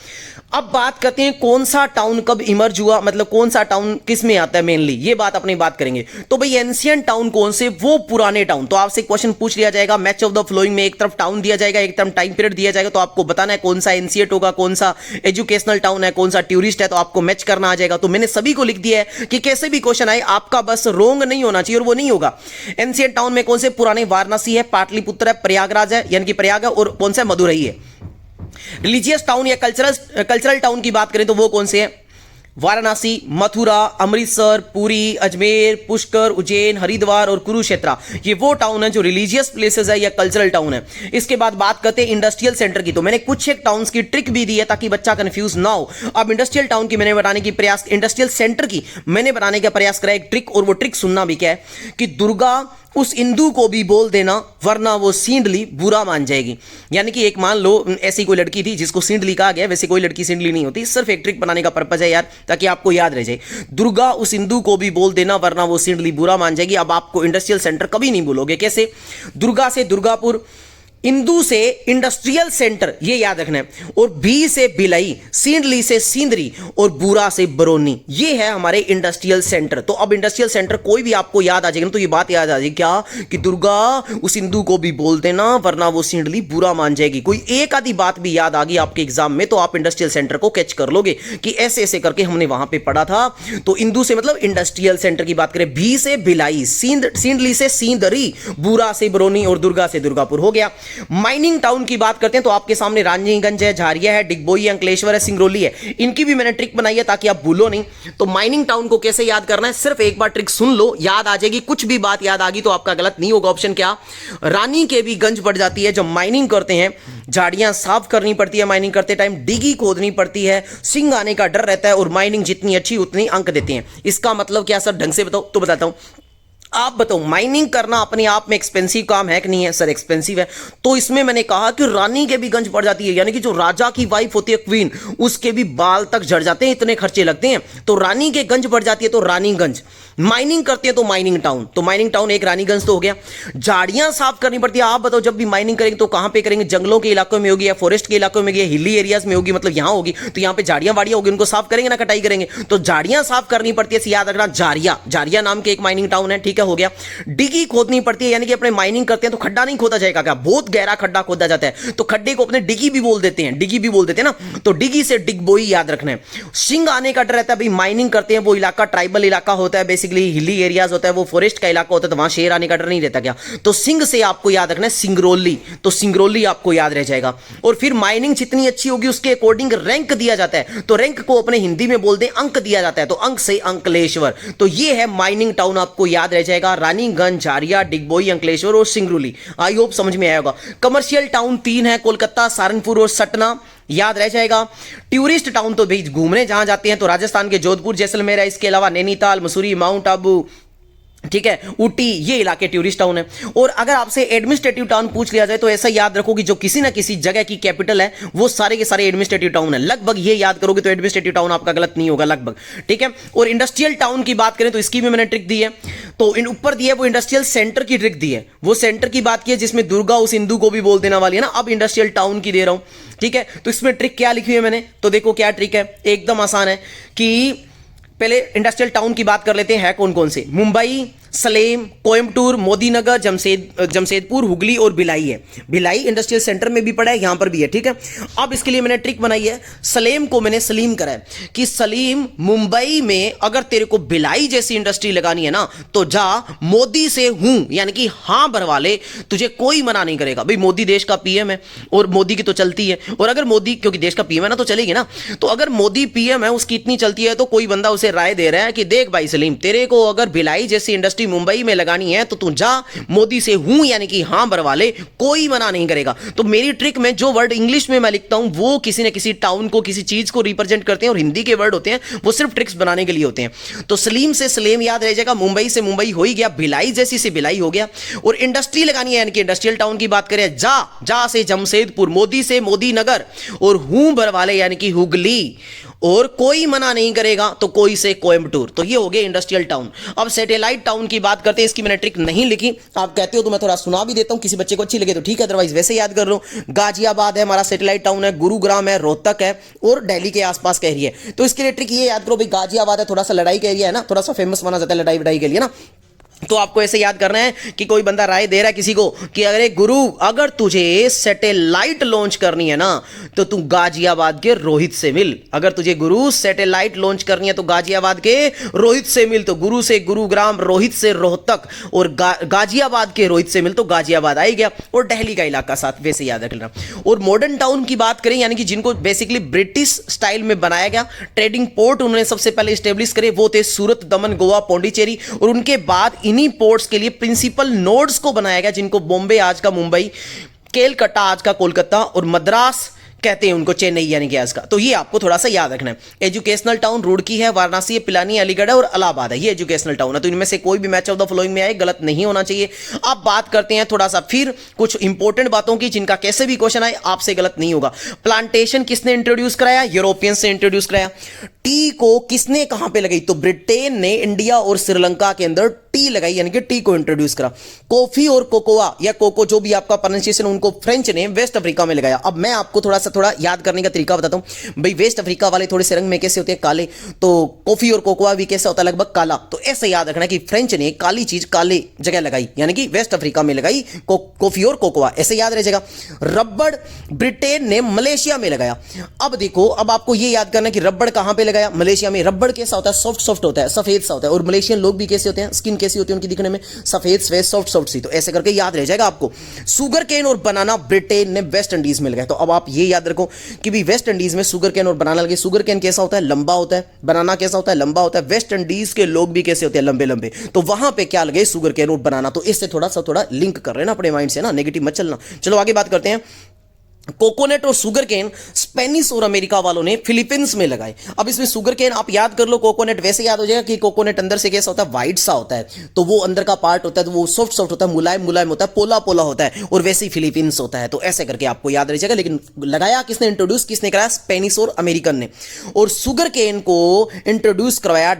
[SPEAKER 1] अब बात करते हैं कौन सा टाउन कब इमर्ज हुआ, मतलब कौन सा टाउन किस में आता है मेनली, ये बात अपनी बात करेंगे। तो भाई एंशिएंट टाउन कौन से, वो पुराने टाउन। तो आपसे क्वेश्चन पूछ लिया जाएगा मैच ऑफ द फ्लोइंग में, एक तरफ टाउन दिया जाएगा, एक तरफ टाइम पीरियड दिया जाएगा, तो आपको बताना है कौन सा एंशिएंट होगा, कौन सा एजुकेशनल टाउन है, कौन सा टूरिस्ट है, तो आपको मैच करना आ जाएगा। तो मैंने सभी को लिख दिया है कि कैसे भी क्वेश्चन आए आपका बस रोंग नहीं होना चाहिए, और वो नहीं होगा। एंशिएंट टाउन में कौन से पुराने, वाराणसी है, पाटलिपुत्र है, प्रयागराज है, यानी कि प्रयाग है, और कौन सा मदुरई है। रिलीजियस टाउन या कल्चरल टाउन की बात करें तो वो कौन से हैं, वाराणसी, मथुरा, अमृतसर, पुरी, अजमेर, पुष्कर, उज्जैन, हरिद्वार और कुरुक्षेत्र, ये वो टाउन है जो रिलीजियस प्लेसेस है या कल्चरल टाउन है। इसके बाद बात करते हैं इंडस्ट्रियल सेंटर की। तो मैंने कुछ एक टाउन्स की ट्रिक भी दी है ताकि बच्चा कंफ्यूज ना हो। अब इंडस्ट्रियल टाउन की मैंने बनाने की प्रयास, इंडस्ट्रियल सेंटर की मैंने बनाने का प्रयास करा एक ट्रिक, और वो ट्रिक सुनना भी क्या है कि दुर्गा उस इंदु को भी बोल देना वरना वो सींडली बुरा मान जाएगी। यानी कि एक मान लो ऐसी कोई लड़की थी जिसको सींडली कहा गया, वैसे कोई लड़की सींडली नहीं होती, सिर्फ एक ट्रिक बनाने का पर्पज है यार, ताकि आपको याद रह जाए। दुर्गा उस इंदु को भी बोल देना वरना वो सींडली बुरा मान जाएगी। अब आपको इंडस्ट्रियल सेंटर कभी नहीं भूलोगे। कैसे? दुर्गा से दुर्गापुर, इंदु से इंडस्ट्रियल सेंटर, ये याद रखना है, और बी से बिलई, सींडली से सींदरी और बुरा से बरौनी, ये है हमारे इंडस्ट्रियल सेंटर। तो अब इंडस्ट्रियल सेंटर कोई भी आपको याद आ जाएगा तो ये बात याद आ जाएगी क्या कि दुर्गा उस इंदु को भी बोल देना वरना वो सींडली बुरा मान जाएगी। कोई एक आधी बात भी याद आ गई आपके एग्जाम में तो आप इंडस्ट्रियल सेंटर को कैच कर लोगे कि ऐसे ऐसे करके हमने वहां पे पढ़ा था। तो इंदु से मतलब इंडस्ट्रियल सेंटर की बात करें, बी से भिलाई, सींडली से सींदरी, बुरा से बरौनी और दुर्गा से दुर्गापुर हो गया। माइनिंग टाउन की बात करते हैं तो आपके सामने रानीगंज है, झारिया है, डिगबोई है, अंकलेश्वर है, सिंगरौली है। इनकी भी मैंने ट्रिक बनाई है ताकि आप भूलो नहीं। तो माइनिंग टाउन को कैसे याद करना है, सिर्फ एक बार ट्रिक सुन लो, याद आ जाएगी। कुछ भी बात याद आ गई तो आपका गलत नहीं होगा। ऑप्शन क्या? रानी के भी गंज पड़ जाती है। जब माइनिंग करते हैं झाड़ियां साफ करनी पड़ती है, माइनिंग करते टाइम डिगी खोदनी पड़ती है, सिंह आने का डर रहता है और माइनिंग जितनी अच्छी उतनी अंक देते हैं। इसका मतलब क्या सर, ढंग से बताओ? तो बताता हूं। आप बताओ, माइनिंग करना अपने आप में एक्सपेंसिव काम है कि नहीं है? सर एक्सपेंसिव है। तो इसमें मैंने कहा कि रानी के भी गंज पड़ जाती है, यानी कि जो राजा की वाइफ होती है क्वीन, उसके भी बाल तक झड़ जाते हैं, इतने खर्चे लगते हैं। तो रानी के गंज पड़ जाती है तो रानीगंज। माइनिंग करते हैं तो माइनिंग टाउन। तो माइनिंग टाउन एक, रानीगंज तो हो गया। झाड़ियां साफ करनी पड़ती है। आप बताओ, जब भी माइनिंग करेंगे तो कहां पे करेंगे? जंगलों के इलाकों में होगी या फॉरेस्ट के इलाकों में होगी, हिली एरियाज में होगी, मतलब यहां होगी। तो यहां पे झाड़ियां वाड़ियां होगी, उनको साफ करेंगे ना, कटाई करेंगे। तो झाड़ियां साफ करनी पड़ती है, याद रखना। झारिया, झारिया नाम के एक माइनिंग टाउन है, ठीक है, हो गया। डिगी खोदनी पड़ती है, यानी कि अपने माइनिंग करते हैं तो खड्डा नहीं खोदा जाएगा क्या? बहुत गहरा खड्डा खोदा जाता है, तो खड्डे को अपने डिगी भी बोल देते हैं, डिगी भी बोल देते हैं ना। तो डिगी से डिगबोई याद रखना है। सिंह आने का डर रहता है भाई, माइनिंग करते हैं वो इलाका ट्राइबल इलाका होता है, बेसिकली हिली एरियाज होता है, वो फॉरेस्ट का इलाका होता है, तो वहां शेर आने का डर नहीं रहता क्या? तो सिंह से आपको याद रखना है सिंगरौली, तो सिंगरौली आपको याद रह जाएगा। और फिर माइनिंग जितनी अच्छी होगी उसके अकॉर्डिंग रैंक दिया जाता है, तो रैंक को अपने हिंदी में बोल दें अंक दिया जाता है, तो अंक से अंकलेश्वर। तो ये है माइनिंग टाउन, आपको याद रह जाएगा। रानीगंज, झारिया, डिगबोई, अंकलेश्वर और सिंगरौली। आई होप समझ में आया होगा। कमर्शियल टाउन 3 है, कोलकाता, सहारनपुर और सटना, याद रह जाएगा। टूरिस्ट टाउन तो भाई घूमने जहां जाते हैं तो राजस्थान के जोधपुर, जैसलमेर है, इसके अलावा नैनीताल, मसूरी, माउंट आबू, ठीक है, ऊटी, ये इलाके टूरिस्ट टाउन है। और अगर आपसे एडमिनिस्ट्रेटिव टाउन पूछ लिया जाए तो ऐसा याद रखो कि जो किसी ना किसी जगह की कैपिटल है वो सारे के सारे एडमिनिस्ट्रेटिव टाउन है। लगभग ये याद करोगे तो एडमिनिस्ट्रेटिव टाउन आपका गलत नहीं होगा, लगभग, ठीक है। और इंडस्ट्रियल टाउन की बात करें तो इसकी भी मैंने ट्रिक दी है। तो इन ऊपर दी है वो इंडस्ट्रियल सेंटर की ट्रिक दी है, वो सेंटर की बात की है जिसमें दुर्गा उस हिंदू को भी बोल देने वाली है ना। अब इंडस्ट्रियल टाउन की दे रहा हूं, ठीक है। तो इसमें ट्रिक क्या लिखी है मैंने, तो देखो क्या ट्रिक है, एकदम आसान है। कि पहले इंडस्ट्रियल टाउन की बात कर लेते हैं, कौन कौन से? मुंबई, सलेम, कोयम्बटूर, मोदीनगर, जमशेदपुर, हुगली और भिलाई है। भिलाई इंडस्ट्रियल सेंटर में भी पड़ा है, यहां पर भी है, ठीक है। अब इसके लिए मैंने ट्रिक बनाई है, सलेम को मैंने सलीम करा है कि सलीम, मुंबई में अगर तेरे को भिलाई जैसी इंडस्ट्री लगानी है ना तो जा मोदी से हूं यानी कि हां भरवा ले, तुझे कोई मना नहीं करेगा। भाई मोदी देश का पीएम है और मोदी की तो चलती है, और अगर मोदी, क्योंकि देश का पीएम है ना, तो चलेगी ना। तो अगर मोदी पीएम है, उसकी इतनी चलती है, तो कोई बंदा उसे राय दे रहा है कि देख भाई सलीम, तेरे को अगर भिलाई जैसी इंडस्ट्री मुंबई में लगानी है तो तू जा मोदी से हूं यानी कि हां भरवा ले, कोई मना नहीं करेगा। तो मेरी ट्रिक में जो वर्ड इंग्लिश में मैं लिखता हूं वो किसी न किसी टाउन को, किसी चीज को रिप्रेजेंट करते हैं, और हिंदी के वर्ड होते हैं वो सिर्फ ट्रिक्स बनाने के लिए होते हैं। तो सलीम से सलेम याद रह जाएगा, मुंबई से मुंबई हो ही गया, भिलाई जैसी से भिलाई हो गया। और इंडस्ट्री लगानी है यानी कि इंडस्ट्रियल टाउन की बात करें, जा से जमशेदपुर, मोदी से मोदी नगर, और हूं भरवा ले यानी कि हुगली, और कोई मना नहीं करेगा तो कोई से कोयम्बटूर। तो ये हो गए इंडस्ट्रियल टाउन। अब सैटेलाइट टाउन की बात करते हैं, इसकी मैंने ट्रिक नहीं लिखी, आप कहते हो तो मैं थोड़ा सुना भी देता हूं, किसी बच्चे को अच्छी लगे तो ठीक है, अदरवाइज वैसे याद कर लो। गाजियाबाद है हमारा सैटेलाइट टाउन है, गुरुग्राम है, रोहतक है, और दिल्ली के आसपास का एरिया है। तो इसके लिए ट्रिक ये याद करो भाई, गाजियाबाद है, थोड़ा सा लड़ाई का एरिया है ना, थोड़ा सा फेमस माना जाता है लड़ाई वड़ाई के लिए ना। तो आपको ऐसे याद करना है कि कोई बंदा राय दे रहा है किसी को कि अरे गुरु, अगर तुझे सैटेलाइट लॉन्च करनी है ना तो तू गाजियाबाद के रोहित से मिल। अगर तुझे गुरु सैटेलाइट लॉन्च करनी है तो गाजियाबाद के रोहित से मिल। तो गुरु से गुरुग्राम, रोहित से रोहतक, और गाजियाबाद के रोहित से मिल, तो गाजियाबाद आ गया। और दिल्ली का इलाका साथ, वैसे याद रखना। और मॉडर्न टाउन की बात करें, यानी कि जिनको बेसिकली ब्रिटिश स्टाइल में बनाया गया, ट्रेडिंग पोर्ट उन्होंने सबसे पहले स्टेब्लिश करे, वो थे सूरत, दमन, गोवा, पौंडीचेरी। और उनके बाद इन्हीं पोर्ट्स के लिए प्रिंसिपल नोड्स को बनाया गया, जिनको बॉम्बे आज का मुंबई, केलकटा आज का कोलकाता, और मद्रास कहते हैं उनको, चेन्नई यानी कि इसका। तो ये आपको थोड़ा सा याद रखना है। एजुकेशनल टाउन रुड़की है, वाराणसी है, पिलानी, अलीगढ़ है और इलाहाबाद है, ये एजुकेशनल टाउन है। तो इनमें से कोई भी मैच ऑफ द फॉलोइंग में आए गलत नहीं होना चाहिए। अब बात करते हैं थोड़ा सा फिर कुछ इंपॉर्टेंट बातों की जिनका कैसे भी क्वेश्चन आए आपसे गलत नहीं होगा। प्लांटेशन किसने इंट्रोड्यूस कराया? यूरोपियन से इंट्रोड्यूस कराया। टी को किसने कहां पे लगाई? तो ब्रिटेन ने इंडिया और श्रीलंका के अंदर टी लगाई, यानी कि टी को इंट्रोड्यूस करा। कॉफी और कोकोआ या कोको जो भी आपका प्रोनाउंसिएशन, उनको फ्रेंच ने वेस्ट अफ्रीका में लगाया। अब मैं आपको थोड़ा याद करने का तरीका बताता हूं भाई। वेस्ट अफ्रीका वाले थोड़े से रंग में कैसे होते हैं? काले। तो कॉफी और कोकोआ भी कैसा होता है? लगभग काला। तो ऐसे याद रखना कि फ्रेंच ने काली चीज काले जगह लगाई, यानी कि वेस्ट अफ्रीका में लगाई कॉफी और कोकोआ, ऐसे याद रह जाएगा। रबड़ ब्रिटेन ने मलेशिया में लगाया। अब देखो, अब आपको यह याद करना कि रबड़ कहां पे लगाया? मलेशिया में। रबड़ कैसा होता है? सॉफ्ट होता है, सफेद सा होता है। और मलेशियन लोग भी कैसे होते हैं? स्किन कैसी होती है उनकी दिखने में? सफेद सफेद सॉफ्ट सी। तो ऐसे करके याद रह जाएगा आपको। शुगर केन और बनाना ब्रिटेन ने वेस्ट इंडीज में लगाया। तो अब आप ये याद रखो कि भी वेस्ट इंडीज में शुगर केन और बनाना लगे। शुगर केन कैसा होता है? लंबा होता है। बनाना कैसा होता है? लंबा होता है। वेस्ट इंडीज के लोग भी कैसे होते हैं? लंबे लंबे। तो वहां पे क्या लगे? शुगर केन और बनाना। तो इससे थोड़ा लिंक कर रहे हैं ना अपने माइंड से ना, नेगेटिव मत चलना। चलो आगे बात करते हैं। कोकोनट और शुगर केन स्पेनिश और अमेरिका वालों ने फिलीपींस में लगाए। अब इसमें शुगर केन आप याद कर लो, कोकोनट वैसे याद हो जाएगा कि कोकोनट अंदर से कैसा होता है? व्हाइट सा होता है। तो वो अंदर का पार्ट होता है, तो वो सॉफ्ट होता है, मुलायम होता है, पोला होता है। और वैसे ही फिलीपींस होता है। तो ऐसे करके आपको याद रह जाएगा। लेकिन लगाया किसने? इंट्रोड्यूस किसने कराया? स्पेनिश और अमेरिकन ने। और शुगर केन को इंट्रोड्यूस करवाया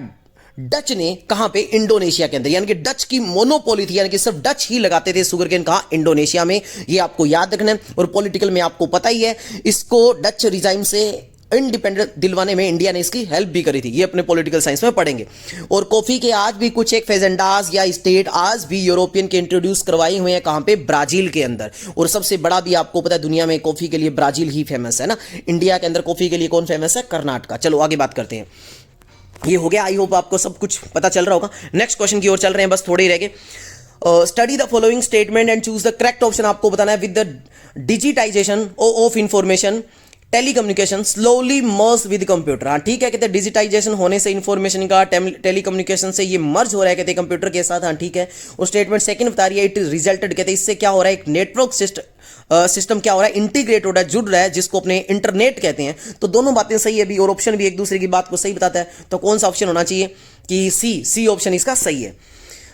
[SPEAKER 1] डच ने। कहां पे? इंडोनेशिया के अंदर। यानी कि डच की मोनोपोली थी, यानी कि सिर्फ डच ही लगाते थे शुगर केन। कहां? इंडोनेशिया में। ये आपको याद रखना है। और पॉलिटिकल में आपको पता ही है, इसको डच रिजाइम से इंडिपेंडेंट दिलवाने में इंडिया ने इसकी हेल्प भी करी थी। ये अपने पॉलिटिकल साइंस में पढ़ेंगे। और कॉफी के आज भी कुछ एक फेजेंडास या स्टेट आज भी यूरोपियन के इंट्रोड्यूस करवाए हुए हैं। कहां पे? ब्राजील के अंदर। और सबसे बड़ा भी आपको पता है, दुनिया में कॉफी के लिए ब्राजील ही फेमस है ना। इंडिया के अंदर कॉफी के लिए कौन फेमस है? कर्नाटका। चलो आगे बात करते हैं। ये हो गया। आई होप आपको सब कुछ पता चल रहा होगा। नेक्स्ट क्वेश्चन की ओर चल रहे हैं, बस थोड़े ही रह गए। Study the following statement and choose the correct option आपको बताना है। With the digitisation of information telecommunication slowly merge with computer. हाँ ठीक है, कहते हैं डिजिटाइजेशन होने से इंफॉर्मेशन का टेलीकम्युनिकेशन से ये मर्ज हो रहा है, कहते हैं कंप्यूटर के साथ। हाँ ठीक है। और स्टेटमेंट सेकंड बता रही है इट रिजल्टेड, कहते हैं इससे क्या हो रहा है? एक नेटवर्क सिस्टम क्या हो रहा है? इंटीग्रेट हो रहा है, जुड़ रहा है, जिसको अपने इंटरनेट कहते हैं। तो दोनों बातें सही है भी, और ऑप्शन भी एक दूसरे की बात को सही बताता है। तो कौन सा ऑप्शन होना चाहिए? कि सी ऑप्शन इसका सही है।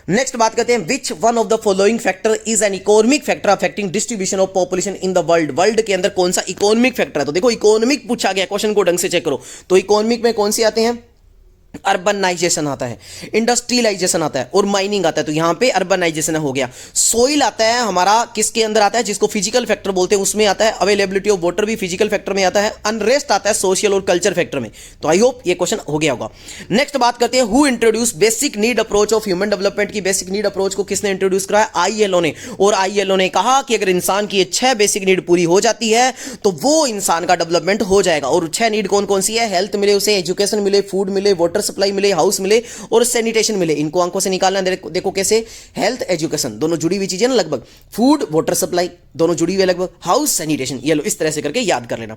[SPEAKER 1] नेक्स्ट बात करते हैं, विच one of the following factor is an economic factor affecting distribution of population in the world. World के अंदर कौन सा इकोनॉमिक फैक्टर है? तो देखो इकोनॉमिक पूछा गया, क्वेश्चन को ढंग से चेक करो। तो इकोनॉमिक में कौन से आते हैं? अर्बनाइजेशन आता है, इंडस्ट्रियलाइजेशन आता है और माइनिंग आता है। तो यहां पे अर्बनाइजेशन हो गया। सोइल आता है हमारा, किसके अंदर आता है? जिसको फिजिकल फैक्टर बोलते हैं, उसमें आता है। अवेलेबिलिटी ऑफ वाटर भी फिजिकल फैक्टर में आता है। अनरेस्ट आता है सोशल और कल्चर फैक्टर में। तो आई होप ये क्वेश्चन हो गया होगा। नेक्स्ट बात करते हैं, who introduce basic need approach of human development की बेसिक नीड अप्रोच को किसने इंट्रोड्यूस कराया? आईएलओ ने। और आईएलओ ने कहा कि अगर इंसान की 6 बेसिक नीड पूरी हो जाती है तो वो इंसान का डेवलपमेंट हो जाएगा। और 6 नीड कौन कौन सी है? हेल्थ मिले उसे, एजुकेशन मिले, फूड मिले, वाटर सप्लाई मिले, हाउस मिले और सैनिटेशन मिले। इनको आंखों से निकालना। देखो कैसे, हेल्थ एजुकेशन दोनों जुड़ी हुई चीजें ना लगभग, फूड वाटर सप्लाई दोनों जुड़ी हुई लगभग, हाउस सैनिटेशन। ये लो इस तरह से करके याद कर लेना।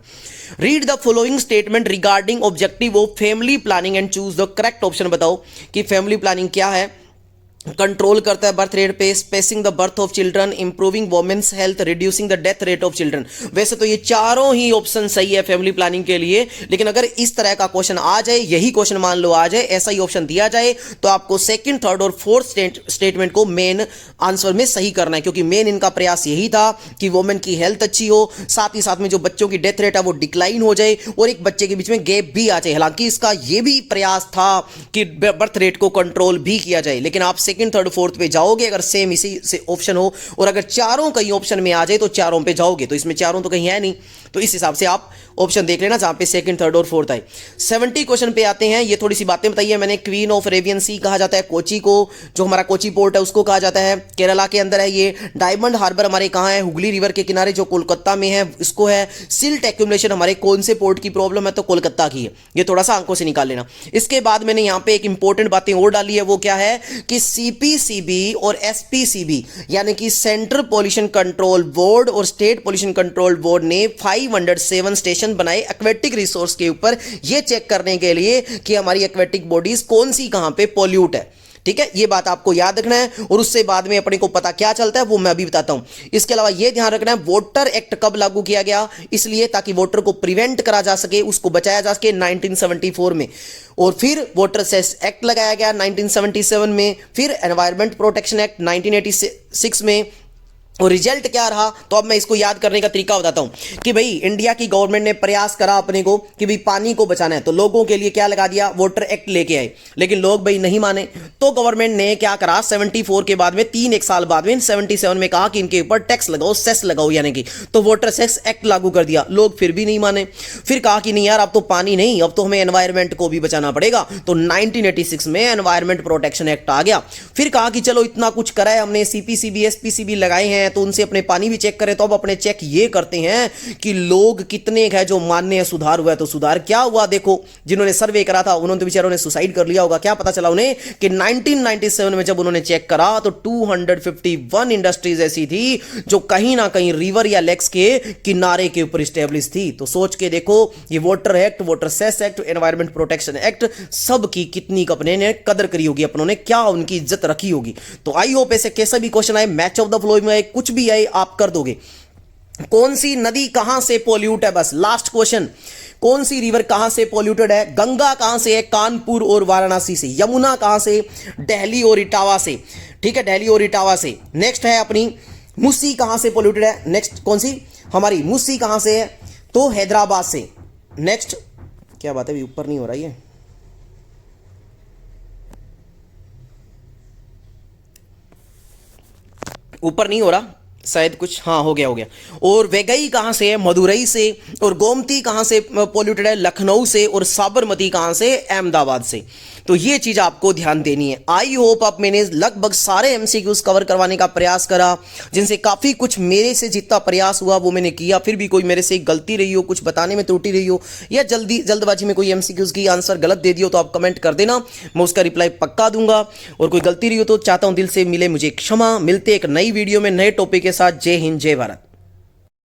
[SPEAKER 1] Read the following statement regarding objective of family planning and choose the correct option. बताओ कि फैमिली प्लानिंग क्या है? कंट्रोल करता है बर्थ रेट पे, spacing the birth of children, improving women's health, reducing the death rate of children. वैसे तो ये चारों ही ऑप्शन सही है फैमिली प्लानिंग के लिए, लेकिन अगर इस तरह का क्वेश्चन आ जाए, यही क्वेश्चन मान लो आ जाए, ऐसा ही ऑप्शन दिया जाए, तो आपको सेकंड, थर्ड और फोर्थ स्टेटमेंट को मेन आंसर में सही करना है। क्योंकि मेन इनका प्रयास यही था कि वोमेन की हेल्थ अच्छी हो, साथ ही साथ में जो बच्चों की डेथ रेट है वो डिक्लाइन हो जाए और एक बच्चे के बीच में गैप भी आ जाए। हालांकि इसका यह भी प्रयास था कि बर्थ रेट को कंट्रोल भी किया जाए, लेकिन आप सेकंड, थर्ड, फोर्थ पे जाओगे अगर सेम इसी से ऑप्शन हो, और अगर चारों कहीं ऑप्शन में आ जाए तो चारों पे जाओगे। तो इसमें चारों तो कहीं है नहीं, तो इस हिसाब से आप ऑप्शन देख लेना जहां पे सेकंड, थर्ड और फोर्थ आए। 70 क्वेश्चन पे आते हैं। ये थोड़ी सी बातें बताई है मैंने। क्वीन ऑफ अरेबियन सी कहा जाता है कोची को, जो हमारा कोची पोर्ट है उसको कहा जाता है, केरला के अंदर है ये। डायमंड हार्बर हमारे कहां है? हुगली रिवर के किनारे, जो कोलकाता में है, इसको है। सिल्ट एक्यूमुलेशन हमारे कौन से पोर्ट की प्रॉब्लम है? तो कोलकाता की है। ये थोड़ा सा आंखों से निकाल लेना। इसके बाद मैंने यहां पे एक इंपॉर्टेंट बातें और डाली है, वो क्या है कि सीपीसीबी और एसपीसीबी यानी कि सेंट्रल पॉल्यूशन कंट्रोल बोर्ड और स्टेट पॉल्यूशन कंट्रोल बोर्ड ने 507 स्टेशन बनाए एक्वेटिक रिसोर्स के ऊपर, ये चेक करने के लिए कि हमारी एक्वेटिक बॉडीज कौन सी कहां पे पॉल्यूट है। ठीक है, ये बात आपको याद रखना है और उससे बाद में अपने को पता क्या चलता है वो मैं अभी बताता हूं। इसके अलावा ये ध्यान रखना है वोटर एक्ट कब लागू किया गया, इसलिए ताकि वोटर को प्रिवेंट करा जा सके, उसको बचाया जा सके 1974 में। और फिर वोटर सेस एक्ट लगाया गया 1977 में, फिर एनवायरमेंट प्रोटेक्शन एक्ट 1986 में। और रिजल्ट क्या रहा, तो अब मैं इसको याद करने का तरीका बताता हूं कि भाई इंडिया की गवर्नमेंट ने प्रयास करा अपने को कि भाई पानी को बचाना है, तो लोगों के लिए क्या लगा दिया, वोटर एक्ट लेके आए। लेकिन लोग भाई नहीं माने, तो गवर्नमेंट ने क्या करा 74 के बाद में 1 साल बाद में 77 में कहा कि इनके ऊपर टैक्स लगाओ, सेस लगाओ, यानी कि तो वोटर सेस एक्ट लागू कर दिया। लोग फिर भी नहीं माने, फिर कहा कि नहीं यार अब तो पानी नहीं, अब तो हमें एनवायरमेंट को भी बचाना पड़ेगा। तो 1986 में एनवायरमेंट प्रोटेक्शन एक्ट आ गया। फिर कहा कि चलो इतना कुछ करा है हमने, सीपीसीबी एसपीसीबी लगाए हैं, तो उनसे अपने पानी भी चेक करें। तो अब अपने चेक ये करते हैं कि लोग कितने हैं जो मानने हैं सुधार हुआ है। तो सुधार क्या हुआ, देखो जिन्होंने सर्वे करा था उन्होंने तो बेचारों ने सुसाइड कर लिया होगा। क्या पता चला उन्हें कि 1997 में जब उन्होंने चेक करा तो 251 इंडस्ट्रीज ऐसी थी जो कहीं ना कहीं रिवर या लेक्स के किनारे के ऊपर स्टेब्लिश थी। तो सोच के देखो ये voter act, voter cess act, environment protection act, सबकी कितनी अपने ने कदर करी होगी, अपनों ने क्या उनकी इज्जत रखी होगी। तो आई होप ऐसे कैसा भी क्वेश्चन आए, मैच ऑफ द फ्लो में आए, कुछ भी आए आप कर दोगे। कौन सी नदी कहां से पोल्यूट है, बस लास्ट क्वेश्चन, कौन सी रिवर कहां से पोल्यूटेड है। गंगा कहां से है, कानपुर और वाराणसी से। यमुना कहां से, दिल्ली और इटावा से। ठीक है, दिल्ली और इटावा से। नेक्स्ट है अपनी मूसी कहां से पोल्यूटेड है, नेक्स्ट कौन सी हमारी मूसी कहां से है, तो हैदराबाद से। नेक्स्ट क्या बात है, ऊपर नहीं हो रहा है, ऊपर नहीं हो रहा शायद कुछ, हाँ हो गया। और वेगई कहां से है, मदुरई से। और गोमती कहां से पोल्यूटेड है, लखनऊ से। और साबरमती कहां से, अहमदाबाद से। तो ये चीज आपको ध्यान देनी है। आई होप आप, मैंने लगभग सारे एमसीक्यूज कवर करवाने का प्रयास करा, जिनसे काफी कुछ मेरे से जितना प्रयास हुआ वो मैंने किया। फिर भी कोई मेरे से गलती रही हो, कुछ बताने में त्रुटि रही हो, या जल्दबाजी में कोई एमसीक्यूज की आंसर गलत दे दियो, तो आप कमेंट कर देना, मैं उसका रिप्लाई पक्का दूंगा। और कोई गलती रही हो तो चाहता हूं दिल से मिले मुझे क्षमा। मिलते एक नई वीडियो में नए टॉपिक के साथ। जय हिंद, जय भारत।